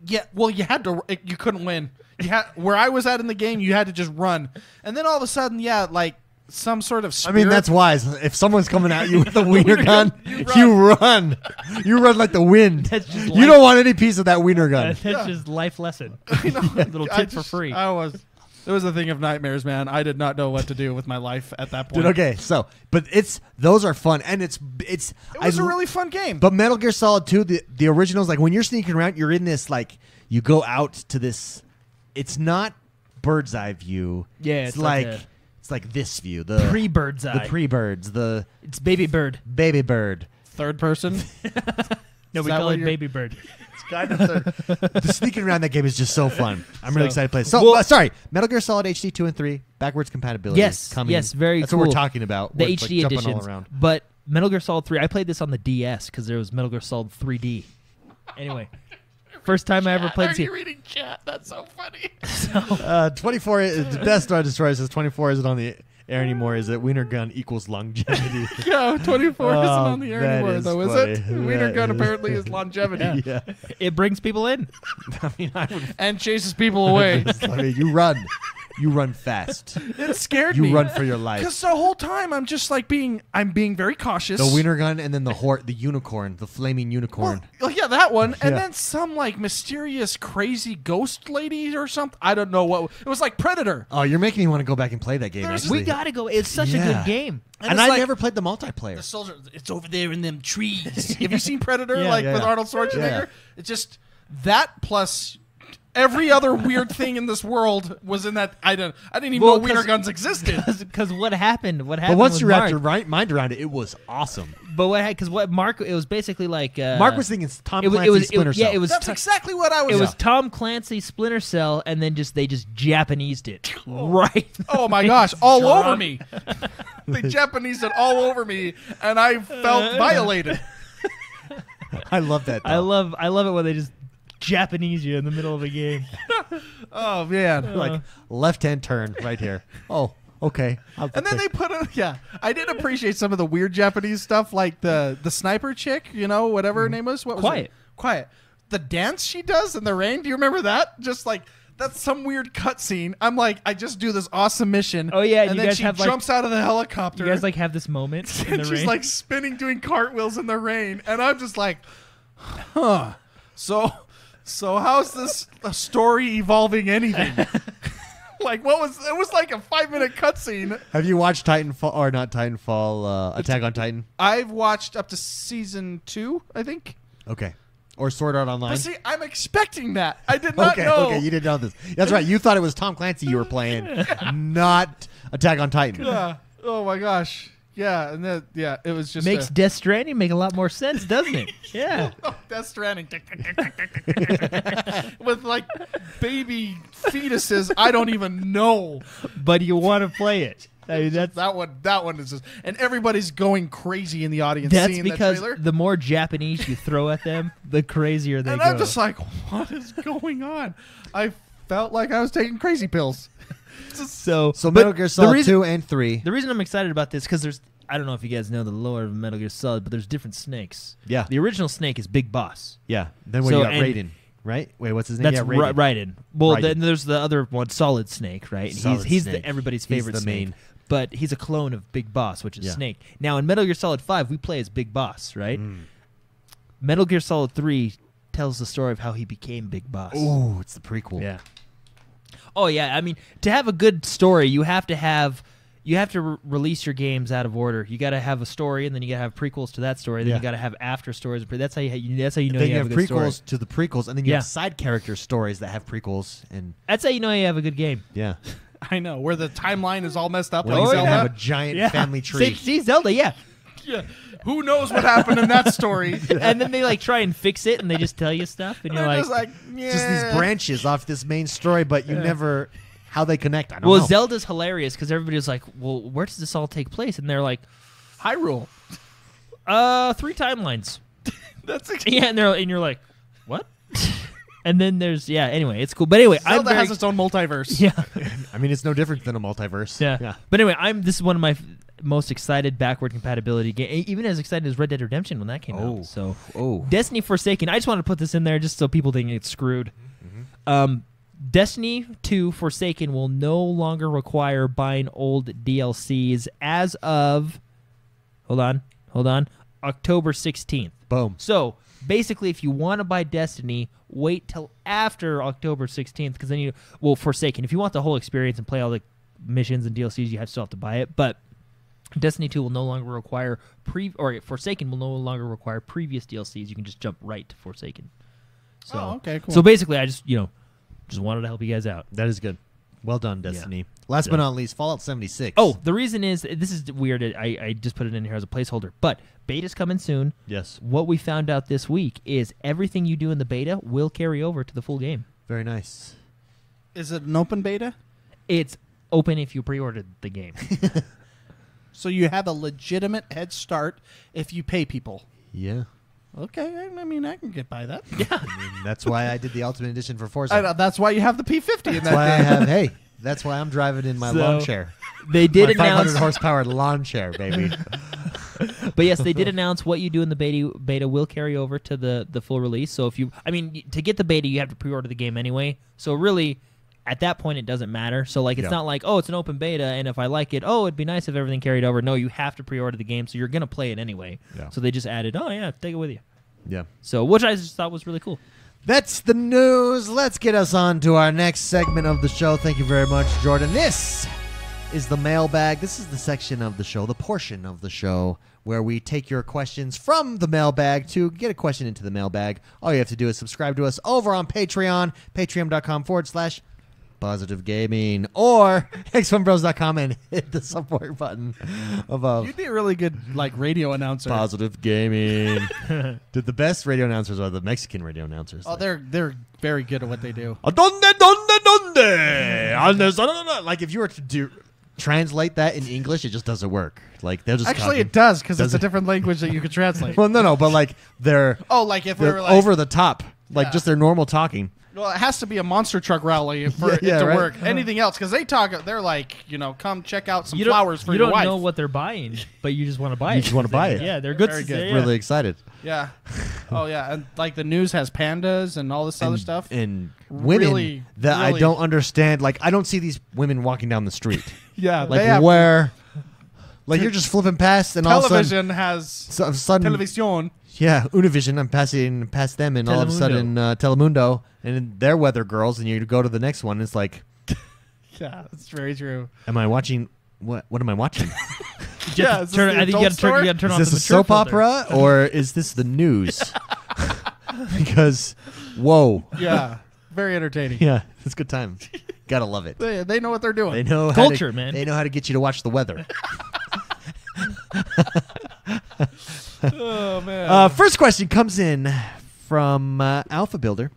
yeah. Well, you had to. You couldn't win. You had where I was at in the game. You had to just run, and then all of a sudden, like some sort of. I Spirit, mean, that's wise. If someone's coming at you with a wiener gun, you run. You run like the wind. That's just You don't want any piece of that wiener gun. That's just life lesson. You know, Little I tip for free. It was a thing of nightmares, man. I did not know what to do with my life at that point. Dude, okay, so but those are fun, and it was a really fun game. But Metal Gear Solid 2, the originals, like when you're sneaking around, you're in this like you go out to this. It's not bird's eye view. Yeah, it's like like it's like this view. The Pre-bird's eye. the pre-birds. It's baby bird. Baby bird. Third person. No, we that call what it you're- baby bird. It's kind of the sneaking around that game is just so fun. I'm really So- excited to play. So Well- sorry, Metal Gear Solid HD 2 and 3 backwards compatibility. Yes, coming. yes, very That's cool. what we're talking about. The where it's, HD like, jumping editions. all around. But Metal Gear Solid 3, I played this on the DS because there was Metal Gear Solid 3D. Anyway, first time I ever played this game. reading chat? That's so funny. 24. The Death Star Destroyer says 24 isn't on the air anymore. Is it wiener gun equals longevity? Yeah, 24 isn't on the air that anymore, is though, is funny. it? Wiener That gun is- apparently is longevity Yeah. It brings people in. I mean, and chases people away. I mean, you run. You run fast. It scared me. You run for your life. Because the whole time I'm just like I'm being very cautious. The wiener gun and then the unicorn, the flaming unicorn. Well, yeah, that one, and Yeah. then some like mysterious, crazy ghost lady or something. I don't know what. It was like Predator. Oh, you're making me want to go back and play that game. There's- Actually, We gotta go. It's such a Yeah. good game. And it's I like- never played the multiplayer. The soldier, it's over there in them trees. Have you seen Predator? Yeah, like yeah, with yeah. Arnold Schwarzenegger. Yeah. It's just that plus. Every other weird thing in this world was in that. I didn't even Well, know wiener 'cause- guns existed. Because what happened? What But happened? once with you wrapped Mark, your mind around it, it was awesome. But what Mark? It was basically like Mark was thinking Tom it was- Clancy's it was- Splinter Cell. yeah, it was That's exactly what I was. It was Tom Clancy Splinter Cell, and then they just Japanesed it right. Oh my gosh, all over me. They Japanesed it all over me, and I felt violated. I love that. I love it when they just Japanese you in the middle of a game. Oh man. like left-hand turn right here. Oh, okay. And then they put I did appreciate some of the weird Japanese stuff, like the sniper chick, whatever her name was. What was Quiet. it? Quiet. The dance she does in the rain. Do you remember that? Just like that's some weird cutscene. I'm like, I just do this awesome mission. Oh, yeah, and you then guys she have, like- jumps out of the helicopter. You guys have this moment in and the she's rain. like spinning, doing cartwheels in the rain, and I'm just like, huh. So So how's this story evolving anything? Like, it was like a 5-minute cutscene. Have you watched Titanfall, or not Titanfall, Attack on Titan? I've watched up to season 2, I think. Okay. Or Sword Art Online? But see, I'm expecting that. I did not know. Okay, you didn't know this. That's right. You thought it was Tom Clancy you were playing, not Attack on Titan. Yeah. Oh my gosh. Yeah, and then it was just Makes Death Stranding make a lot more sense, doesn't it? Yeah. Death Stranding with like baby fetuses. I don't even know, But you want to play it. I mean, that one is just, and everybody's going crazy in the audience. That's seeing because that trailer. the more Japanese you throw at them, the crazier they And go. I'm just like, what is going on? I felt like I was taking crazy pills. So but Metal Gear the Solid reason- 2 and 3. The reason I'm excited about this because there's I don't know if you guys know the lore of Metal Gear Solid, but there's different snakes. Yeah. The original snake is Big Boss. Yeah. Then when So- you got and- Raiden, right? Wait, what's his name? That's yeah, Raiden. Raiden. Well, Raiden. then there's the other one, Solid Snake, right? And Solid he's Snake. everybody's He's favorite the snake. main. But he's a clone of Big Boss, which is Yeah. Snake. Now in Metal Gear Solid 5, we play as Big Boss, right? Mm. Metal Gear Solid 3 tells the story of how he became Big Boss. Ooh, it's the prequel. Yeah. Oh yeah, I mean, to have a good story, you have to release your games out of order. You got to have a story, and then you got to have prequels to that story. Then Yeah. you got to have after stories. That's how you know Then you you have have a good story. prequels to the prequels, and then you Yeah. have side character stories that have prequels, and That's how you know you have a good game. yeah, I know where the timeline is all messed up. when Like you Zelda. have a giant family tree. See Zelda, yeah. Yeah. Who knows what happened in that story? And then they like try and fix it, and they just tell you stuff, and you're They're like, just like, yeah. Just these branches off this main story, but you never how they connect. I don't well, know. Zelda's hilarious because everybody's like, well, where does this all take place? And they're like, Hyrule. 3 timelines. That's Yeah, and you're like, what? And then there's anyway, it's cool. But anyway, Zelda I'm has its own multiverse. yeah. I mean, it's no different than a multiverse. Yeah. But anyway, this is one of my most excited backward compatibility game, even as excited as Red Dead Redemption when that came Oh. out. So, Oh. Destiny Forsaken. I just wanted to put this in there just so people didn't get screwed. Destiny 2 Forsaken will no longer require buying old DLCs as of hold on, October 16th. Boom. So, basically, if you want to buy Destiny, wait till after October 16th because then Forsaken. If you want the whole experience and play all the missions and DLCs, you still have to buy it. But Destiny 2 will no longer require Forsaken will no longer require previous DLCs. You can just jump right to Forsaken. So, okay, cool. So basically, I just wanted to help you guys out. That is good. Well done, Destiny. Last but not least, Fallout 76. Oh, the reason is this is weird. I just put it in here as a placeholder, but beta's coming soon. yes. What we found out this week is everything you do in the beta will carry over to the full game. Very nice. Is it an open beta? It's open if you pre-ordered the game. So you have a legitimate head start if you pay people. Yeah. Okay, I mean, I can get by that. I mean, that's why I did the Ultimate Edition for Forza. I know, that's why you have the P50 in That's that why I thing. have. Hey, that's why I'm driving in my So, lawn chair. They did My 500 announce, horsepower lawn chair, baby. but yes, they did announce what you do in the beta will carry over to the full release. So to get the beta, you have to pre-order the game anyway. So really, at that point, it doesn't matter. So it's not like, oh, it's an open beta, and if I like it, oh, it'd be nice if everything carried over. No, you have to pre-order the game, so you're gonna play it anyway. Yeah. So they just added, oh yeah, take it with you. Yeah. So which I just thought was really cool. That's the news. Let's get us on to our next segment of the show. Thank you very much, Jordan. This is the mailbag. This is the section of the show, the portion of the show where we take your questions from the mailbag. To get a question into the mailbag, all you have to do is subscribe to us over on Patreon, patreon.com/Positive Gaming, or XoneBros.com and hit the support button above. You'd be a really good radio announcer. Positive Gaming. Dude, the best radio announcers are the Mexican radio announcers. Oh, they're very good at what they do. Like if you were to translate that in English, it just doesn't work. Like they're just Actually, talking. it does because Does it's a it? different language that you could translate. Well, no, but like they're Like if we they're were like, over the top, like Yeah. just their normal talking. well, it has to be a monster truck rally for it Yeah, to right. work. Anything else, because they're like, come check out some You don't- flowers for you your don't wife. know what they're buying, but you just want to buy it. You just wanna buy it. Yeah, they're good. Very good. Yeah. Really excited. Yeah. Oh yeah, and like the news has pandas and all this other stuff. And women Really, that I really- don't understand. Like I don't see these women walking down the street. Yeah, Like they have where, like you're just flipping past, and all of a sudden, television has so, of a sudden, television. Yeah, Univision. I'm passing past them, and all of a sudden, Telemundo, and they're weather girls, and you go to the next one. It's like, yeah, that's very true. am I watching? What am I watching? Yeah, I think you got to turn Is on this the a soap filter. opera or is this the news? Because, whoa, Yeah, very entertaining. yeah, it's a good time. Gotta love it. They know what they're doing. They know Culture, how to, man. They know how to get you to watch the weather. Oh man. First question comes in from Alpha Builder.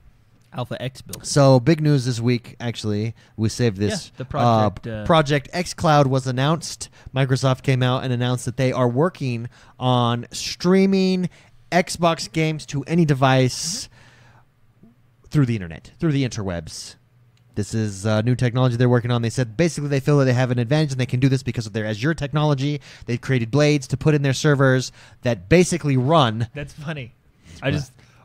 Alpha X builder. So big news this week. Actually, we saved this. Yeah, the project, Project XCloud was announced. Microsoft came out and announced that they are working on streaming Xbox games to any device through the internet, through the interwebs. This is new technology they're working on. They said basically they feel that they have an advantage and they can do this because of their Azure technology. They've created blades to put in their servers that basically run. That's funny.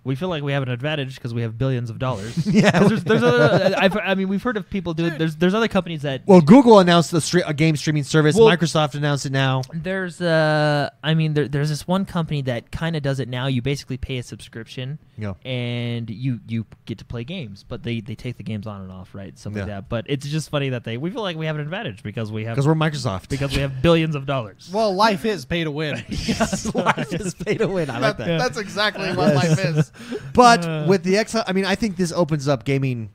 We feel like we have an advantage because we have billions of dollars. Yeah. 'Cause there's other, we've heard of people do it. There's other companies that. Well, Google announced a game streaming service. Well, Microsoft announced it now. There's there's this one company that kind of does it now. You basically pay a subscription, Yeah. and you get to play games, but they take the games on and off, right? Something like Yeah. that. But it's just funny that we feel like we have an advantage because we have Because we're Microsoft. because we have billions of dollars. Well, life is pay to win. Yes, life is pay to win. I like that. That's exactly what life is. But with the X, I think this opens up gaming.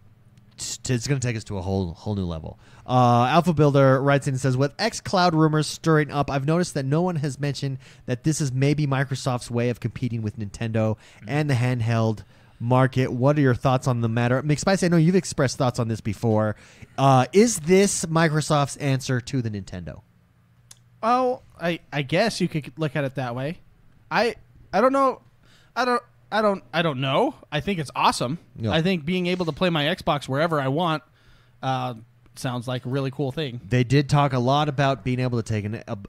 It's going to take us to a whole new level. Alpha Builder writes in and says, with XCloud rumors stirring up, I've noticed that no one has mentioned that this is maybe Microsoft's way of competing with Nintendo and the handheld market. What are your thoughts on the matter? McSpicy, I know you've expressed thoughts on this before. Is this Microsoft's answer to the Nintendo? Oh, I guess you could look at it that way. I don't know. I don't know. I think it's awesome. Yeah. I think being able to play my Xbox wherever I want sounds like a really cool thing. They did talk a lot about being able to take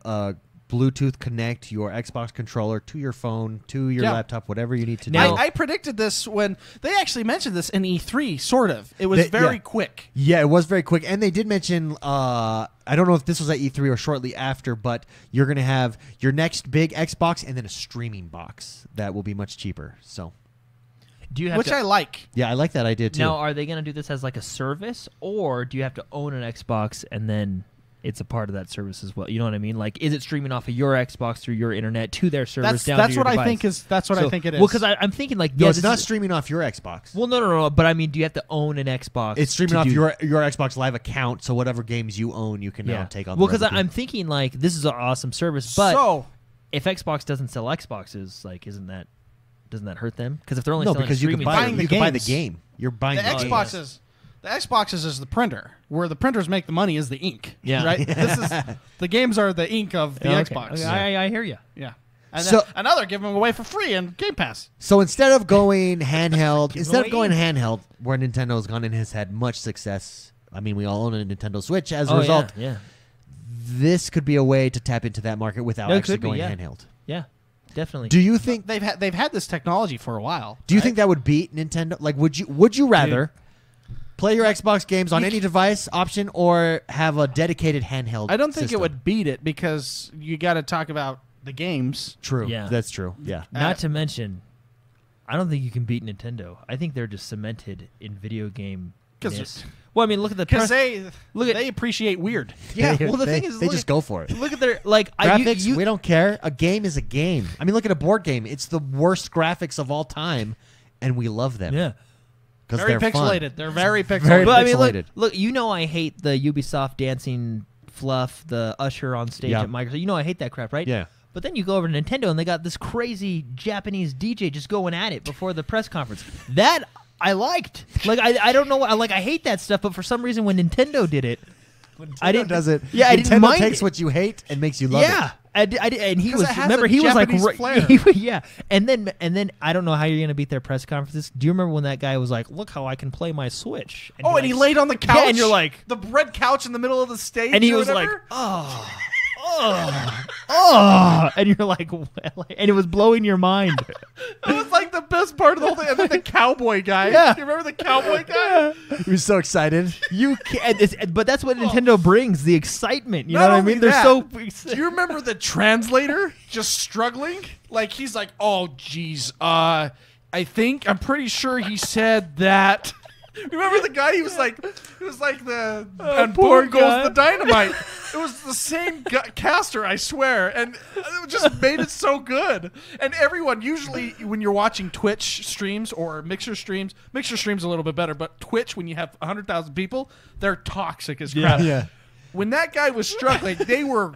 a Bluetooth connect your Xbox controller to your phone, to your laptop, whatever you need to do. I predicted this when they actually mentioned this in E3, sort of. It was very quick. Yeah, it was very quick. And they did mention, I don't know if this was at E3 or shortly after, but you're going to have your next big Xbox and then a streaming box that will be much cheaper. So, Do you have Which I like. yeah, I like that idea too. Now, are they going to do this as like a service, or do you have to own an Xbox and then it's a part of that service as well? You know what I mean? Like, is it streaming off of your Xbox through your internet to their servers down to your device? That's what I think it is. Well, because I'm thinking like, No, yeah, it's not streaming off your Xbox. Well, no. But I mean, do you have to own an Xbox? It's streaming to off do your Xbox Live account, so whatever games you own, you can now take on. Well, because I'm thinking like this is an awesome service, but so if Xbox doesn't sell Xboxes, like, doesn't that hurt them? Because if they're only no, selling because you can streaming, buy the game. You're buying the the game. Xboxes. The Xboxes is the printer. Where the printers make the money is the ink. Yeah. Right? This is the games are the ink of the Okay. Xbox. Okay, I hear you. Yeah. And So- then another give them away for free in Game Pass. So instead of going handheld, away where Nintendo's gone and has had much success. I mean, we all own a Nintendo Switch. As a Oh, result, yeah. this could be a way to tap into that market without No, it actually could be, going yeah. handheld. Yeah, definitely. Do you think? They've had this technology for a while. Do you right? think that would beat Nintendo? Like, would you rather play your Xbox games on any device option or have a dedicated handheld? I don't think system? it would beat it because you got to talk about the games. True. Yeah. That's true. Yeah. Not to mention, I don't think you can beat Nintendo. I think they're just cemented in video game. Well, I mean, look at the Because press. they appreciate weird. Yeah. They- Well, the they- thing is, they just go for it. Look at their like Graphics, we don't care. A game is a game. I mean, look at a board game. It's the worst graphics of all time, and we love them. Yeah. Because Very they're pixelated. fun. They're very pixelated. Very But I mean, pixelated. look, I hate the Ubisoft dancing fluff, the Usher on stage Yeah. at Microsoft. I hate that crap, right? Yeah. But then you go over to Nintendo and they got this crazy Japanese DJ just going at it before the press conference. That I liked. Like I don't know. I hate that stuff, but for some reason when Nintendo did it, I didn't. Does it? Yeah, I Nintendo didn't mind takes it. what you hate and makes you love Yeah. it. And he 'Cause was it has remember a he was like Japanese flair. yeah, and then I don't know how you're gonna beat their press conferences. Do you remember when that guy was like, "Look how I can play my Switch"? Oh, and he like, laid on the couch. Yeah, and you're like, the red couch in the middle of the stage. and he or was like, whatever. oh, oh, and you're like, well, and it was blowing your mind. It was like the best part of the whole thing. And then the cowboy guy. Yeah. You remember the cowboy guy? He was so excited. You can't, but that's what Nintendo brings, the excitement. You know Not what I only mean? They're that, so. Do you remember the translator just struggling? Like, he's like, oh, geez, I'm pretty sure he said that. Remember the guy? He was like the and poor boom goes guy. the dynamite. It was the same caster, I swear, and it just made it so good. And everyone, usually when you're watching Twitch streams or Mixer streams a little bit better, but Twitch, when you have 100,000 people, they're toxic as crap. Yeah. When that guy was struggling, they were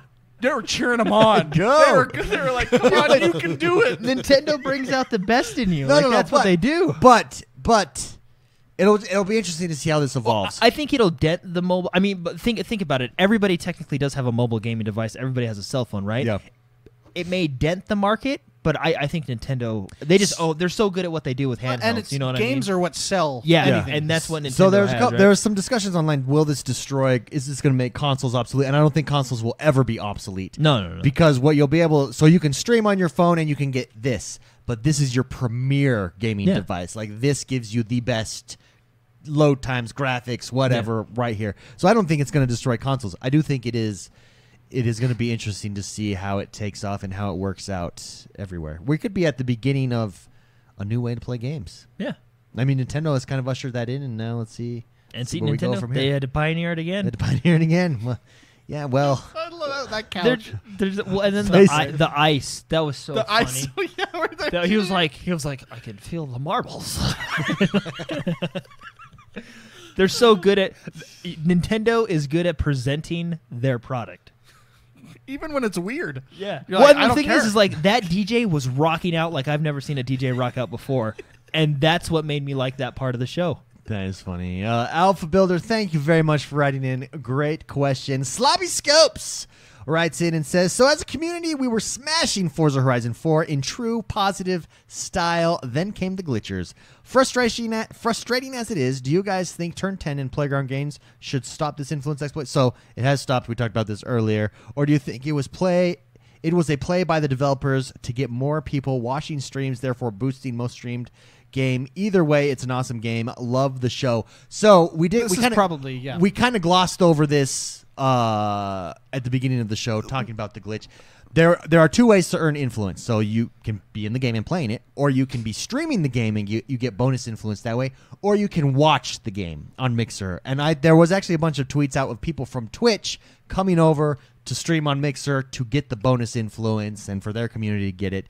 cheering him on. Go. They were like, come on, you can do it. Nintendo brings out the best in you. No, Like, no, no, that's what but- they do. But it'll be interesting to see how this evolves. I think it'll dent the mobile. I mean, but think about it. Everybody technically does have a mobile gaming device. Everybody has a cell phone, right? Yeah. It may dent the market, but I think Nintendo, they're so good at what they do with handhelds. And it's you know what I mean? games are what sell. Yeah, anything. and that's what Nintendo So has, right? there was some discussions online. Will this destroy? Is this going to make consoles obsolete? And I don't think consoles will ever be obsolete. No. Because what you'll be able, so you can stream on your phone and you can get this, but this is your premier gaming Yeah. device. Like this gives you the best load times, graphics, whatever, right here. So I don't think it's going to destroy consoles. I do think it is. It is going to be interesting to see how it takes off and how it works out everywhere. We could be at the beginning of a new way to play games. Yeah. I mean, Nintendo has kind of ushered that in, and now let's see. And see, where we go Nintendo, from they here. had to pioneer it again. Had to pioneer it again. Well, yeah, well, I love that There- couch. well, and then Spicey. the ice. That was so The funny. ice. Yeah, where they're He was like, I can feel the marbles. They're so good at Nintendo is good at presenting their product. even when it's weird. Yeah. You're Well, like, and I the don't thing care. is like that DJ was rocking out like I've never seen a DJ rock out before, and that's what made me like that part of the show. that is funny. Alpha Builder, thank you very much for writing in. Great question. Sloppy Scopes writes in and says, so as a community, we were smashing Forza Horizon 4 in true positive style. Then came the glitchers. Frustrating as it is, do you guys think Turn 10 and Playground Games should stop this influence exploit? So it has stopped. We talked about this earlier. Or do you think it was a play by the developers to get more people watching streams, therefore boosting most streamed game? Either way, it's an awesome game. Love the show. So we did. This is probably, yeah. We kind of glossed over this at the beginning of the show, talking about the glitch. There are two ways to earn influence. So you can be in the game and playing it, or you can be streaming the game and you get bonus influence that way, or you can watch the game on Mixer. And there was actually a bunch of tweets out of people from Twitch coming over to stream on Mixer to get the bonus influence and for their community to get it.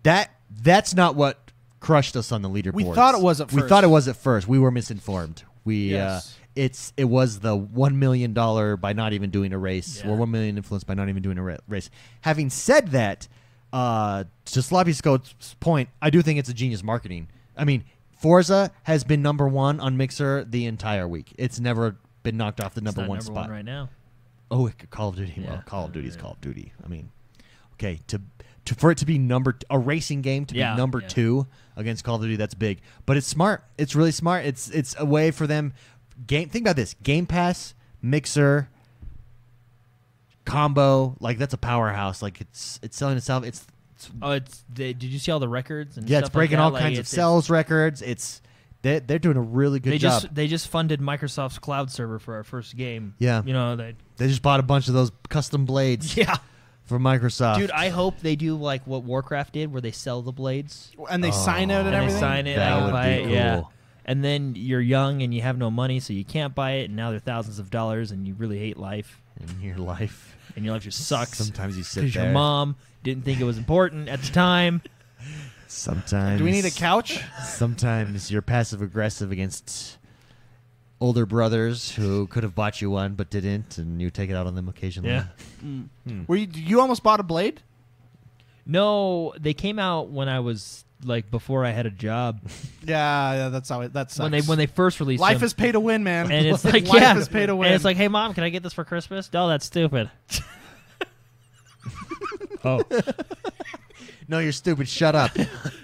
That's not what crushed us on the leaderboards. We thought it was at We first. thought it was at first. We were misinformed. Yes. It was the $1 million by not even doing a race, Yeah. or $1 million influence by not even doing a race. Having said that, to Sloppy Scope's point, I do think it's a genius marketing. I mean, Forza has been number one on Mixer the entire week. It's never been knocked off the number It's not one number spot. one right now. Oh, Call of Duty. Yeah. Well, Call of Duty is Yeah. Call of Duty. I mean, okay, for it to be a racing game to Yeah, be number yeah. 2 against Call of Duty, that's big. But it's smart. It's really smart. It's a way for them. Think about this: Game Pass, Mixer, combo. Like that's a powerhouse. Like it's selling itself. Did you see all the records? And Yeah, stuff it's breaking like that? all Like, kinds of it's- sales records. They're doing a really good job. They just funded Microsoft's cloud server for our first game. Yeah. You know they. They just bought a bunch of those custom blades Yeah. for Microsoft. Dude, I hope they do like what Warcraft did, where they sell the blades And they sign out and and everything. they sign it. That I can would buy be it. cool. Yeah. And then you're young and you have no money, so you can't buy it. And now they're thousands of dollars, and you really hate life, in your life. and your life just sucks. Sometimes you sit Because there. your mom didn't think it was important at the time. Sometimes. Do we need a couch? Sometimes you're passive aggressive against older brothers who could have bought you one but didn't, and you take it out on them occasionally. Yeah. You almost bought a blade? No, they came out when I was like before I had a job. Yeah, that's how that sucks. When they first released Life them. is pay to win, man. And it's like, Life yeah. is pay to win. And it's like, hey, Mom, can I get this for Christmas? No, that's stupid. Oh. No, you're stupid. Shut up.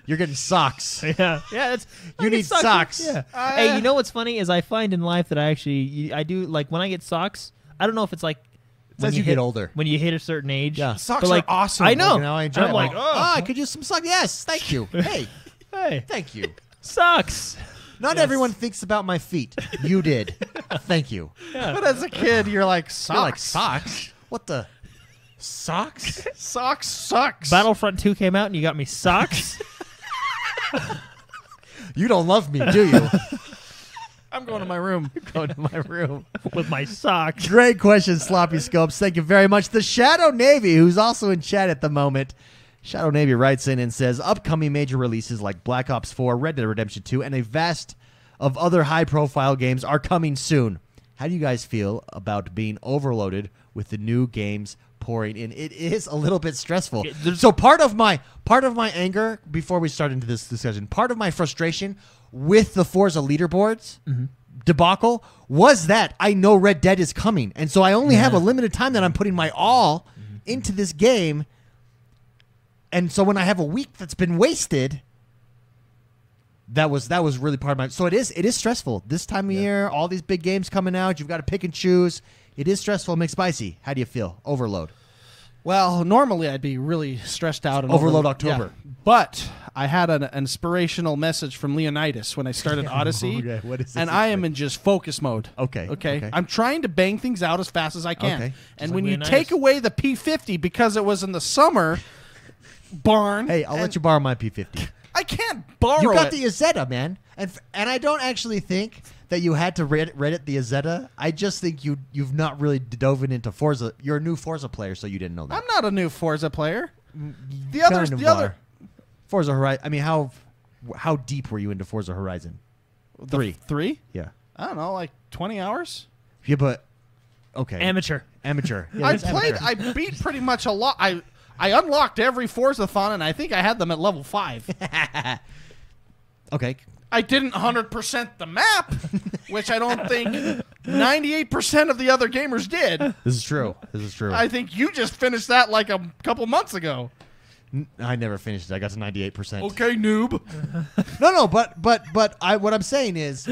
You're getting socks. Yeah. Yeah. You need socks. Yeah. Hey, you know what's funny is I find in life that I do, like, when I get socks, I don't know if it's like As you get older. When you hit a certain age. Yeah. Socks but, are awesome. I know. Like, now I enjoy I'm it. like, I could use some socks. Yes, thank you. Hey, hey, thank you. socks. Not Yes. everyone thinks about my feet. You did. Thank you. Yeah. But as a kid, you're like, socks. You're like, socks? What the? Socks? Socks sucks. Battlefront 2 came out and you got me socks. You don't love me, do you? I'm going to my room. Go to my room. with my socks. Great question, Sloppy Scopes. Thank you very much. The Shadow Navy, who's also in chat at the moment. Shadow Navy writes in and says, upcoming major releases like Black Ops 4, Red Dead Redemption 2, and a vast of other high-profile games are coming soon. How do you guys feel about being overloaded with the new games pouring in? It is a little bit stressful. So part of my anger, before we start into this discussion, part of my frustration with the Forza leaderboards debacle was that I know Red Dead is coming, and so I only have a limited time that I'm putting my all into this game. And so when I have a week that's been wasted, that was really part of my. So it is stressful this time of year. All these big games coming out, you've got to pick and choose. It is stressful. McSpicy, how do you feel? Overload. Well, normally I'd be really stressed out. And Overload October. Yeah. But I had an inspirational message from Leonidas when I started Odyssey. Okay, what is this? And I am in just focus mode. Okay. I'm trying to bang things out as fast as I can. Okay. And Just when like you Leonidas. take away the P50 because it was in the summer barn. Hey, I'll let you borrow my P50. I can't borrow You got it. the Azeta, man, and I don't actually think that you had to Reddit the Azeta. I just think you've not really dove into Forza. You're a new Forza player, so you didn't know that. I'm not a new Forza player. The Kind others, of the other are. Forza Horizon. I mean, how deep were you into Forza Horizon? three. Yeah. I don't know, like 20 hours. Yeah, but okay. Amateur. Amateur. Yeah, I it's played. amateur. I beat pretty much a lot. I unlocked every Forza-thon, and I think I had them at level 5. Okay. I didn't 100% the map, which I don't think 98% of the other gamers did. This is true. I think you just finished that like a couple months ago. I never finished it. I got to 98%. Okay, noob. No, but what I'm saying is,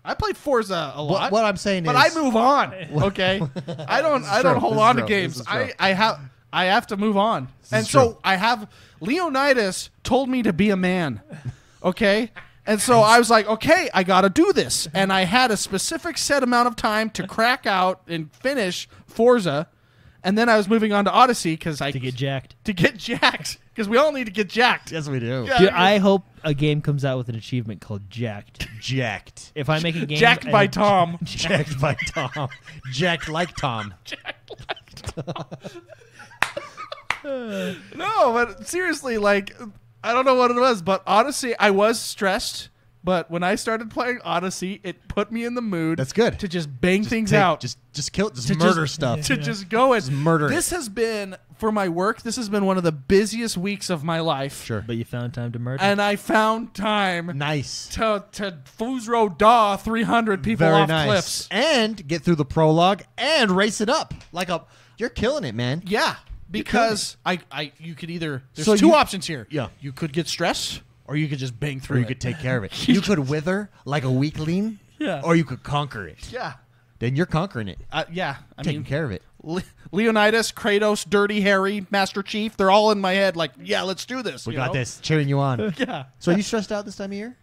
I played Forza a lot. what I'm saying but is, I move on. Okay, I don't true. hold This on is to true. games. This is true. I have to move on. And is so true. I have Leonidas told me to be a man. Okay? And so I was like, okay, I got to do this. And I had a specific set amount of time to crack out and finish Forza. And then I was moving on to Odyssey because To get jacked. jacked. Because we all need to get jacked. Yes, we do. Yeah. Dude, I hope a game comes out with an achievement called Jacked. Jacked. If I make a game Jacked by Tom. Jacked by Tom. Jacked like Tom. No, but seriously, like, I don't know what it was, but Odyssey, I was stressed. But when I started playing Odyssey, it put me in the mood. That's good. To just bang things Take- out. Just kill. Just To murder just- stuff. To just go and murder This has been, for my work, this has been one of the busiest weeks of my life. Sure. But you found time to murder. And I found time Nice. to Fuzro Daw 300 people Very off nice. cliffs. And get through the prologue and race it up you're killing it, man. Yeah, because you could either there's So two you- options here. Yeah. You could get stressed or you could just bang Or through you it. could take care of it. You could wither like a weakling. Yeah. Or you could conquer it. Yeah. Then you're conquering it. Yeah, I Taking mean care of it. Leonidas, Kratos, Dirty Harry, Master Chief, they're all in my head like, yeah, let's do this. We you got know? this. Cheering you on. Yeah. So are you stressed out this time of year?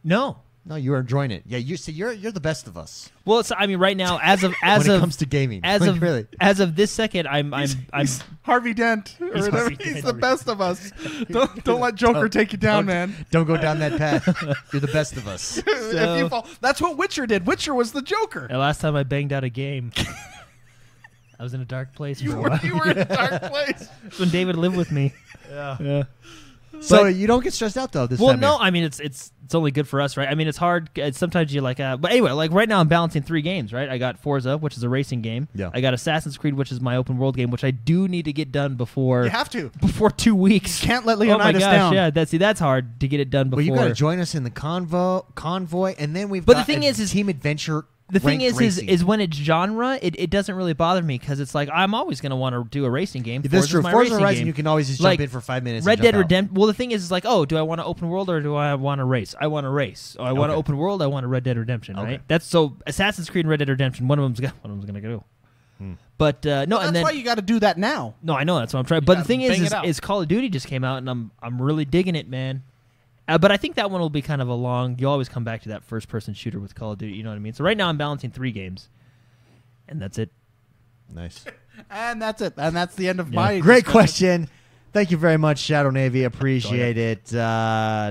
no. No, you are enjoying it. Yeah, you're the best of us Well, it's, I mean, right now, as when it comes to gaming. as Like, of really. as of this second, I'm He's Harvey Dent or He's whatever. Harvey He's Dent. the best of us. Don't let Joker take you down, man. Don't go down that path. You're the best of us. If you fall, that's what Witcher did. Witcher was the Joker. the last time I banged out a game. I was in a dark place. You for a were, while. you were in a dark place. When David lived with me. Yeah. So But- you don't get stressed out though this Well, time. no, of year. I mean it's only good for us, right? I mean it's hard. Sometimes you like, but anyway, like right now I'm balancing 3 games, right? I got Forza, which is a racing game. Yeah. I got Assassin's Creed, which is my open world game, which I do need to get done before You have to. before 2 weeks. You can't let Oh my Leonidas gosh, down. yeah. That's hard to get it done before. Well, you got to join us in the convoy, and then we've But got the thing a is team adventure. The thing ranked is racing. when it's genre, it doesn't really bother me because it's like I'm always going to want to do a racing game. That's Forza's true. my Forza racing Horizon, game. you can always just Like, jump in for 5 minutes. Red and Dead jump out. Redemption. Well, the thing is like, oh, do I want to open world or do I want to race? I want to race. Oh, I want to Okay. open world. I want a Red Dead Redemption. Okay. Right. That's so Assassin's Creed and Red Dead Redemption. One of them's going to go. But no, That's and then why you got to do that now. no, I know that's what I'm trying. But the thing bang it out. is Call of Duty just came out, and I'm really digging it, man. But I think that one will be kind of a long. You always come back to that first-person shooter with Call of Duty. You know what I mean? So right now I'm balancing 3 games, and that's it. Nice. And that's it. And that's the end of my Great discussion. question. Thank you very much, Shadow Navy. Appreciate it.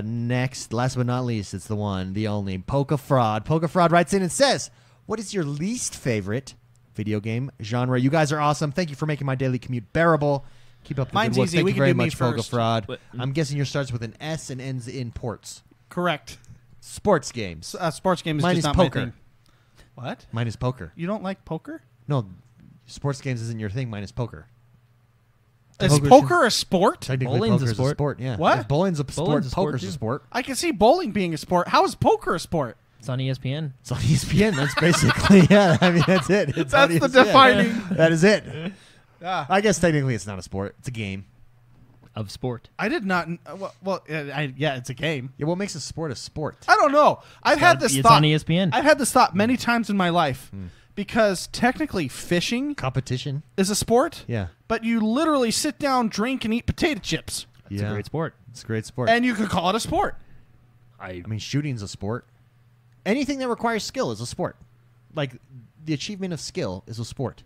Next, last but not least, it's the one, the only, Polka Fraud. Polka Fraud writes in and says, what is your least favorite video game genre? You guys are awesome. Thank you for making my daily commute bearable. Keep up the Mine's good work. easy. Thank We you can very do me much, Polka first. Fraud. What? I'm guessing yours starts with an S and ends in ports. Correct. Sports games. Sports game is Mine just is not poker. my thing. What? Mine is poker. You don't like poker? No, sports games isn't your thing. Mine is poker. Is Poker- poker a sport? Technically, Bowling's a poker's sport. Yeah. What? If bowling's a sport. Bowling's a sport, Poker's too. a sport. I can see bowling being a sport. How is poker a sport? It's on ESPN. It's on ESPN. That's basically yeah. I mean, that's it. It's on That's the ESPN. defining. That is it. Yeah. I guess technically it's not a sport. It's a game. Of sport. I did not. Yeah, it's a game. Yeah, what makes a sport a sport? I don't know. I've had this It's thought. on ESPN. I've had this thought many times in my life because technically fishing Competition. is a sport. Yeah. But you literally sit down, drink, and eat potato chips, It's a great sport. It's a great sport. and you could call it a sport. I I mean, shooting's a sport. Anything that requires skill is a sport. Like the achievement of skill is a sport.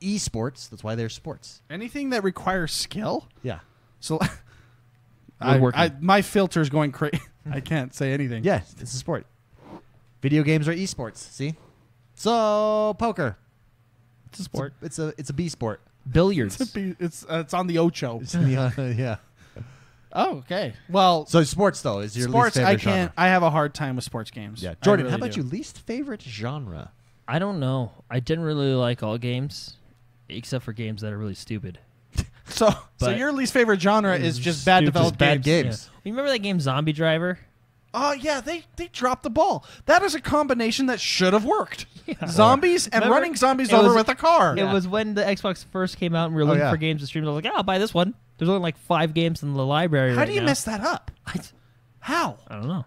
Esports, that's why they're sports. Anything that requires skill. Yeah. So, Woodworking. my filter's going crazy. I can't say anything. Yeah, it's a sport. Video games are esports. See? So poker. it's a sport. It's a B sport. Billiards. It's on the Ocho. Yeah. Oh, okay. Well, So sports though is your sports. least I favorite can't. genre. I have a hard time with sports games. Yeah, I Jordan. really How about do. you? Least favorite genre? I don't know. I generally like all games, except for games that are really stupid. So But- your least favorite genre is just bad Stupid. developed Bad games. games. Yeah. You remember that game Zombie Driver? Oh yeah, they dropped the ball. That is a combination that should have worked. Yeah. Zombies and Remember? running zombies It over was- with a car. It was when the Xbox first came out and we were looking yeah. for games to stream. I was like, I'll buy this one. There's only like 5 games in the library How right do you now. mess that up? I How? don't know.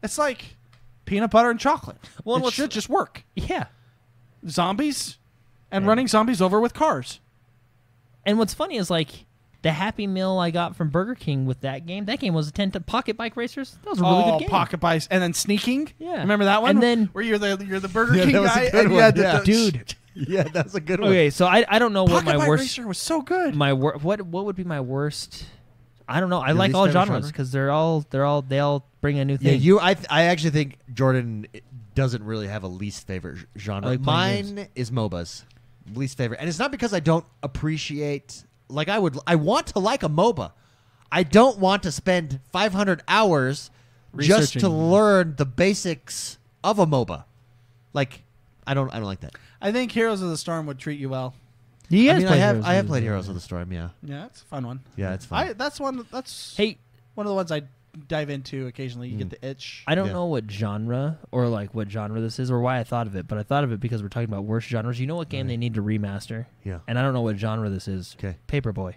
It's like peanut butter and chocolate. Well, it what's- should just work. Yeah. Zombies and Yeah. running zombies over with cars. And what's funny is like the Happy Meal I got from Burger King with that game was a 10 to Pocket Bike Racers. That was a really good game. Pocket Bites, and then sneaking. Yeah. Remember that one? And then- where you're the Burger Yeah, King that was a guy, good and you one, had yeah. the Dude. Yeah, that's a good one. Okay, so I don't know what Pocket my Bite worst Racer was so good. what would be my worst. I don't know. I Your like least all favorite genres genre? because they all bring a new Yeah, thing. I actually think Jordan doesn't really have a least favorite genre. I like playing Mine is MOBAs. Least favorite. And it's not because I don't appreciate like I want to like a MOBA. I don't want to spend 500 hours just to Researching. learn the basics of a MOBA. Like I don't like that. I think Heroes of the Storm would treat you well. You I guys mean, play I Heroes have of played the- Heroes of the Storm, yeah. Yeah, it's a fun one. Yeah, it's fun. That's Hey, one of the ones I dive into occasionally. You get the itch. I don't Yeah. know what genre or like what genre this is or why I thought of it, but I thought of it because we're talking about worst genres. You know what game they need to remaster? Yeah. And I don't know what genre this is. 'Kay. Paperboy.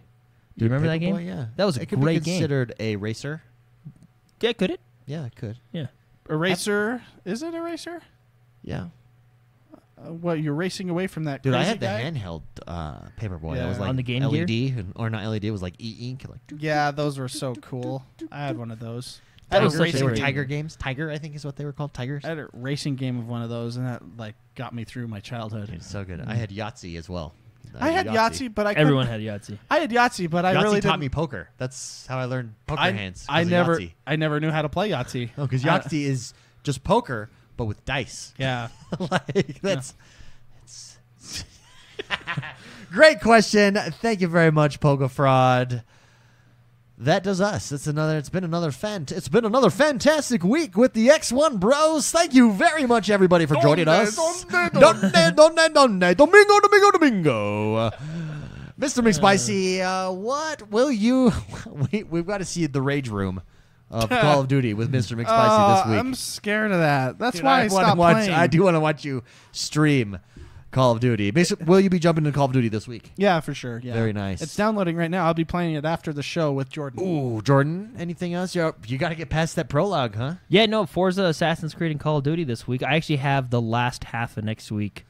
Do you remember that game? Paperboy, yeah. That was a it could great be game. considered a racer. Yeah, could it? Yeah, it could. Yeah. Eraser. Is it Eraser? Yeah. What, you're racing away from that Dude, I crazy had the guy? handheld Paperboy. That Yeah. was like On the Game LED, Gear? or not LED. It was like e-ink. Like Yeah, those were so cool. I had one of those. That I was had a such a they were great- Tiger games. Tiger, I think, is what they were called. Tigers. I had a racing game of one of those, and that like got me through my childhood. It's so good. I had Yahtzee as well. I had Yahtzee, but I couldn't- Everyone had Yahtzee. I had Yahtzee, but I Yahtzee really taught didn't. me poker. That's how I learned poker hands. I 'cause of never, Yahtzee. I never knew how to play Yahtzee. Oh, because Yahtzee is just poker, but with dice. Yeah. Like that's. It's great question. Thank you very much, Poga Fraud. That does us. It's been another fantastic week with the XoneBros. Thank you very much, everybody, for joining us. Domingo. Mr. McSpicy, what will you? We've got to see the rage room of Call of Duty with Mr. McSpicy this week. I'm scared of that. That's Dude, why I wanna stopped watch, playing. I do want to watch you stream Call of Duty. Will you be jumping into Call of Duty this week? Yeah, for sure. Yeah. Very nice. It's downloading right now. I'll be playing it after the show with Jordan. Ooh, Jordan, anything else? You got to get past that prologue, huh? Yeah, no, Forza, Assassin's Creed, and Call of Duty this week. I actually have the last half of next week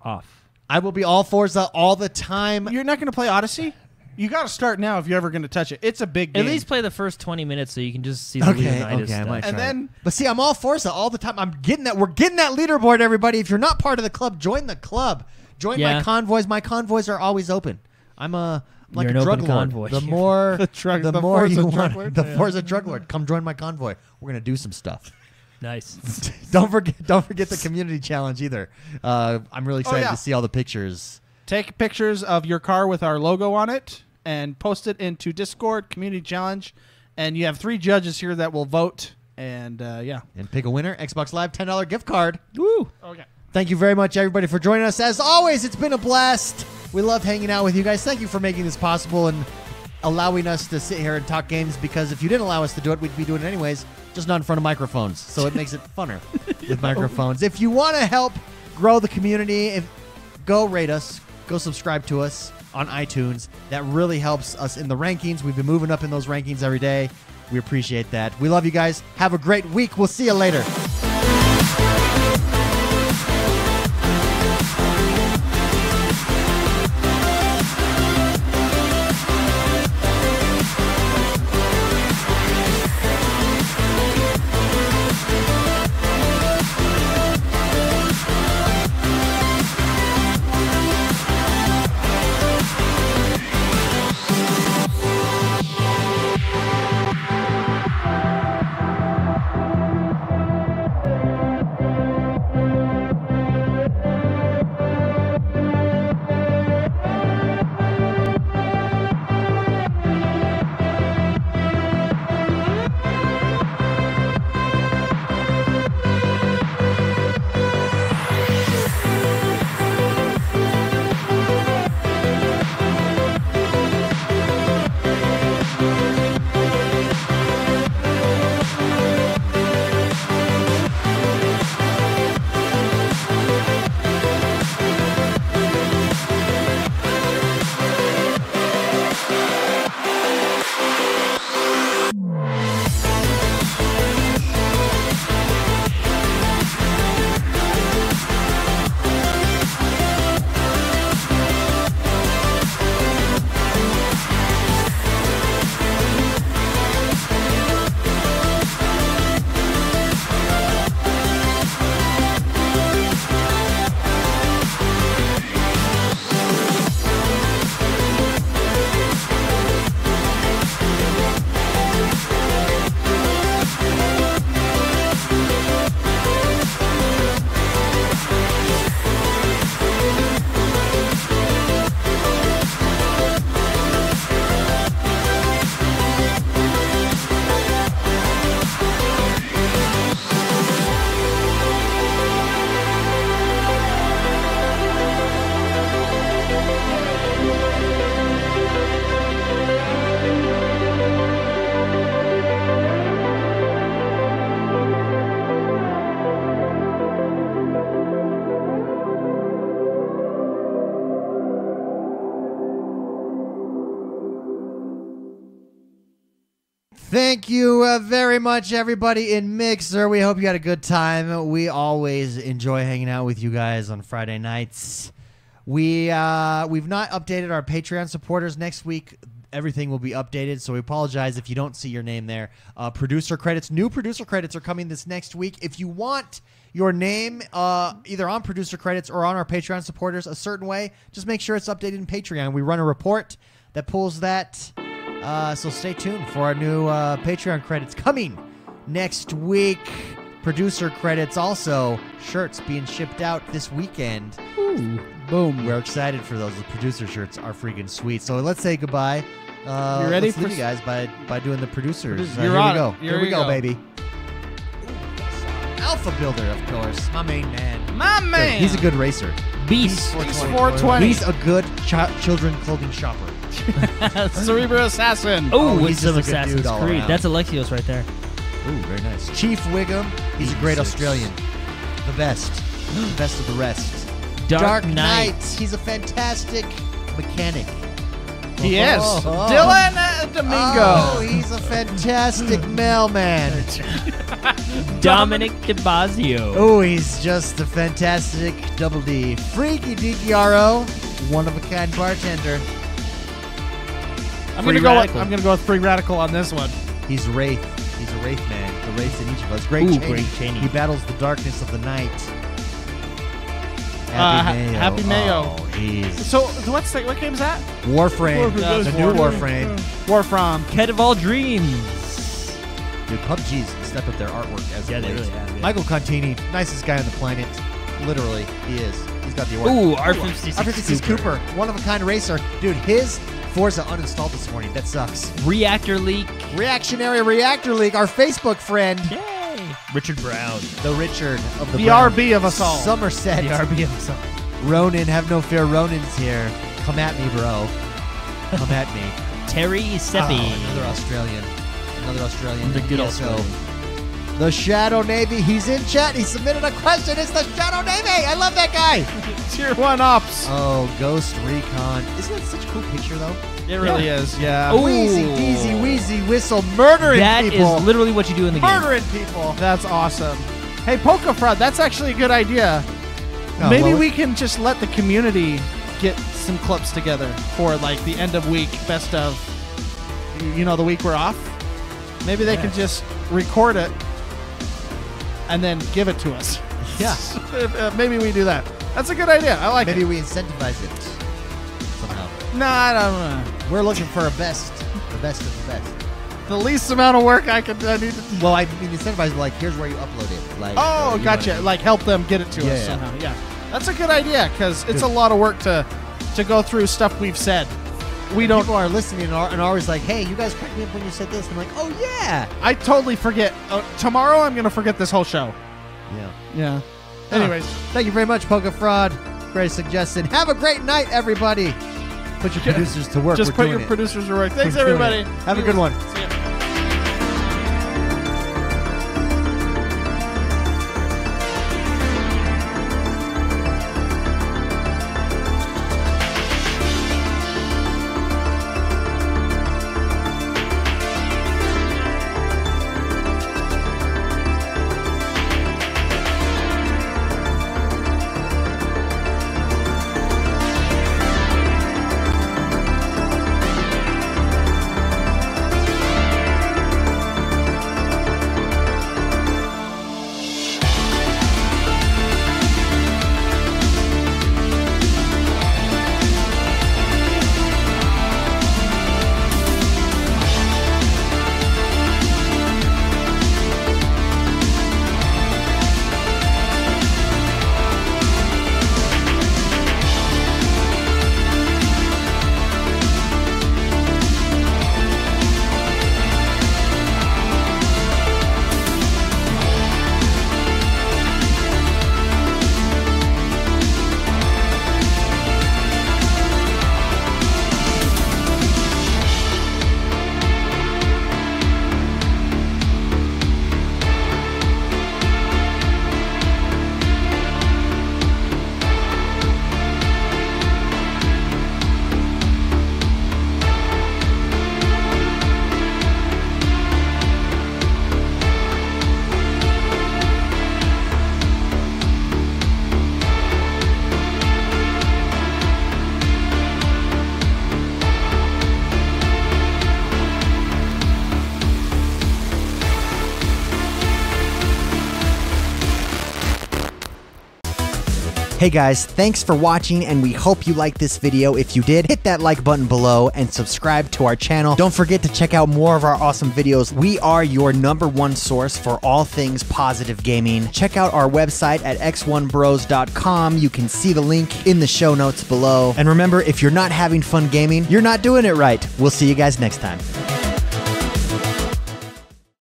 off. I will be all Forza all the time. You're not going to play Odyssey? You got to start now if you're ever going to touch it. It's a big game. At least play the first 20 minutes so you can just see the Leonidas I might stuff. try And then- it. But see, I'm all Forza all the time. We're getting that leaderboard, everybody. If you're not part of the club, join the club. Join my convoys. My convoys are always open. I'm like You're a an drug open lord. convoy. The more, the more Forza you drug want, lord? the Forza drug lord. Come join my convoy. We're gonna do some stuff. Nice. Don't forget the community challenge either. I'm really excited to see all the pictures. Take pictures of your car with our logo on it and post it into Discord community challenge. And you have 3 judges here that will vote. And And pick a winner. Xbox Live $10 gift card. Woo. Okay. Thank you very much, everybody, for joining us. As always, it's been a blast. We love hanging out with you guys. Thank you for making this possible and allowing us to sit here and talk games, because if you didn't allow us to do it, we'd be doing it anyways, just not in front of microphones. So it makes it funner with microphones. If you want to help grow the community, go rate us, go subscribe to us on iTunes. That really helps us in the rankings. We've been moving up in those rankings every day. We appreciate that. We love you guys. Have a great week. We'll see you later. Thank you very much, everybody in Mixer. We hope you had a good time. We always enjoy hanging out with you guys on Friday nights. We've not updated our Patreon supporters. Next week, everything will be updated, so we apologize if you don't see your name there. Producer credits. New producer credits are coming this next week. If you want your name either on producer credits or on our Patreon supporters a certain way, just make sure it's updated in Patreon. We run a report that pulls that. So stay tuned for our new Patreon credits coming next week. Producer credits also. Shirts being shipped out this weekend. Ooh. Boom. We're excited for those. The producer shirts are freaking sweet. So let's say goodbye. You ready? Let's leave you guys by doing the producers. You're here on we go. it. Here we go, baby. Alpha Builder, of course. My main man. My man. He's a good racer. Beast. Beast 420. He's a good children clothing shopper. Cerebro Assassin. Oh, he's it's some just a good Assassin's dude all Creed. around. That's Alexios right there. Ooh, very nice. Chief Wiggum. He's a great Australian. The best. The best of the rest. Dark Knight. He's a fantastic mechanic. He is. Dylan Domingo. Oh, he's a fantastic mailman. Dominic DeBazio. Oh, he's just a fantastic double D. Freaky DiChiaro, one of a kind bartender. I'm gonna go with Free Radical on this one. He's Wraith. He's a Wraith man. The Wraith's in each of us. Great Cheney. He battles the darkness of the night. Happy Mayo. Oh, jeez. So what game's that? Warframe. The new Warframe. Warframe. Cat of all dreams. Dude, PUBG's stepped up their artwork as Yeah, of they late. really have. Yeah. Michael Contini, nicest guy on the planet. Literally, he is. He's got the award. Ooh, R56 R56 Cooper, one of a kind racer. Dude, his Forza uninstalled this morning. That sucks. Reactor leak. Reactionary Reactor League, our Facebook friend. Yay. Richard Brown. The Richard of the The Brown. RB of us all. Somerset. The RB of some. Ronan, have no fear. Ronan's here. Come at me, bro. Come at me. Terry Seppi. Oh, another Australian. The good ESO. Australian. The Shadow Navy. He's in chat. He submitted a question. It's the Shadow Navy. I love that guy. Tier 1 ops. Oh, Ghost Recon. Isn't that such a cool picture, though? It really is, yeah. Ooh. Wheezy, Deezy, Wheezy, Whistle, murdering That people. is literally what you do in the game. Murdering people. That's awesome. Hey, Polka Fraud, that's actually a good idea. Oh, Maybe well, we can just let the community get some clips together for like the end of week, best of, the week we're off. Maybe they can just record it and then give it to us. Yeah. Maybe we do that. That's a good idea. I like Maybe it. we incentivize it somehow. Nah, I don't know. We're looking for the best of the best. The least amount of work I need to. Well, I mean, incentivize, like, here's where you upload it. Like, Oh, you know gotcha. what I mean? Like help them get it to Yeah, us yeah. somehow. Yeah, that's a good idea because it's a lot of work to go through stuff we've said. We don't. People are listening and are always like, hey, you guys cracked me up when you said this. I'm like, oh, yeah. I totally forget. Tomorrow I'm gonna forget this whole show. Yeah. Yeah. Anyways, Thank you very much, Polka Fraud. Great suggestion. Have a great night, everybody. Put your producers to work. just We're put doing your it. producers to work. Thanks, We're doing everybody. it. Have a good one. See ya. Hey guys, thanks for watching and we hope you liked this video. If you did, hit that like button below and subscribe to our channel. Don't forget to check out more of our awesome videos. We are your #1 source for all things positive gaming. Check out our website at XoneBros.com. You can see the link in the show notes below. And remember, if you're not having fun gaming, you're not doing it right. We'll see you guys next time.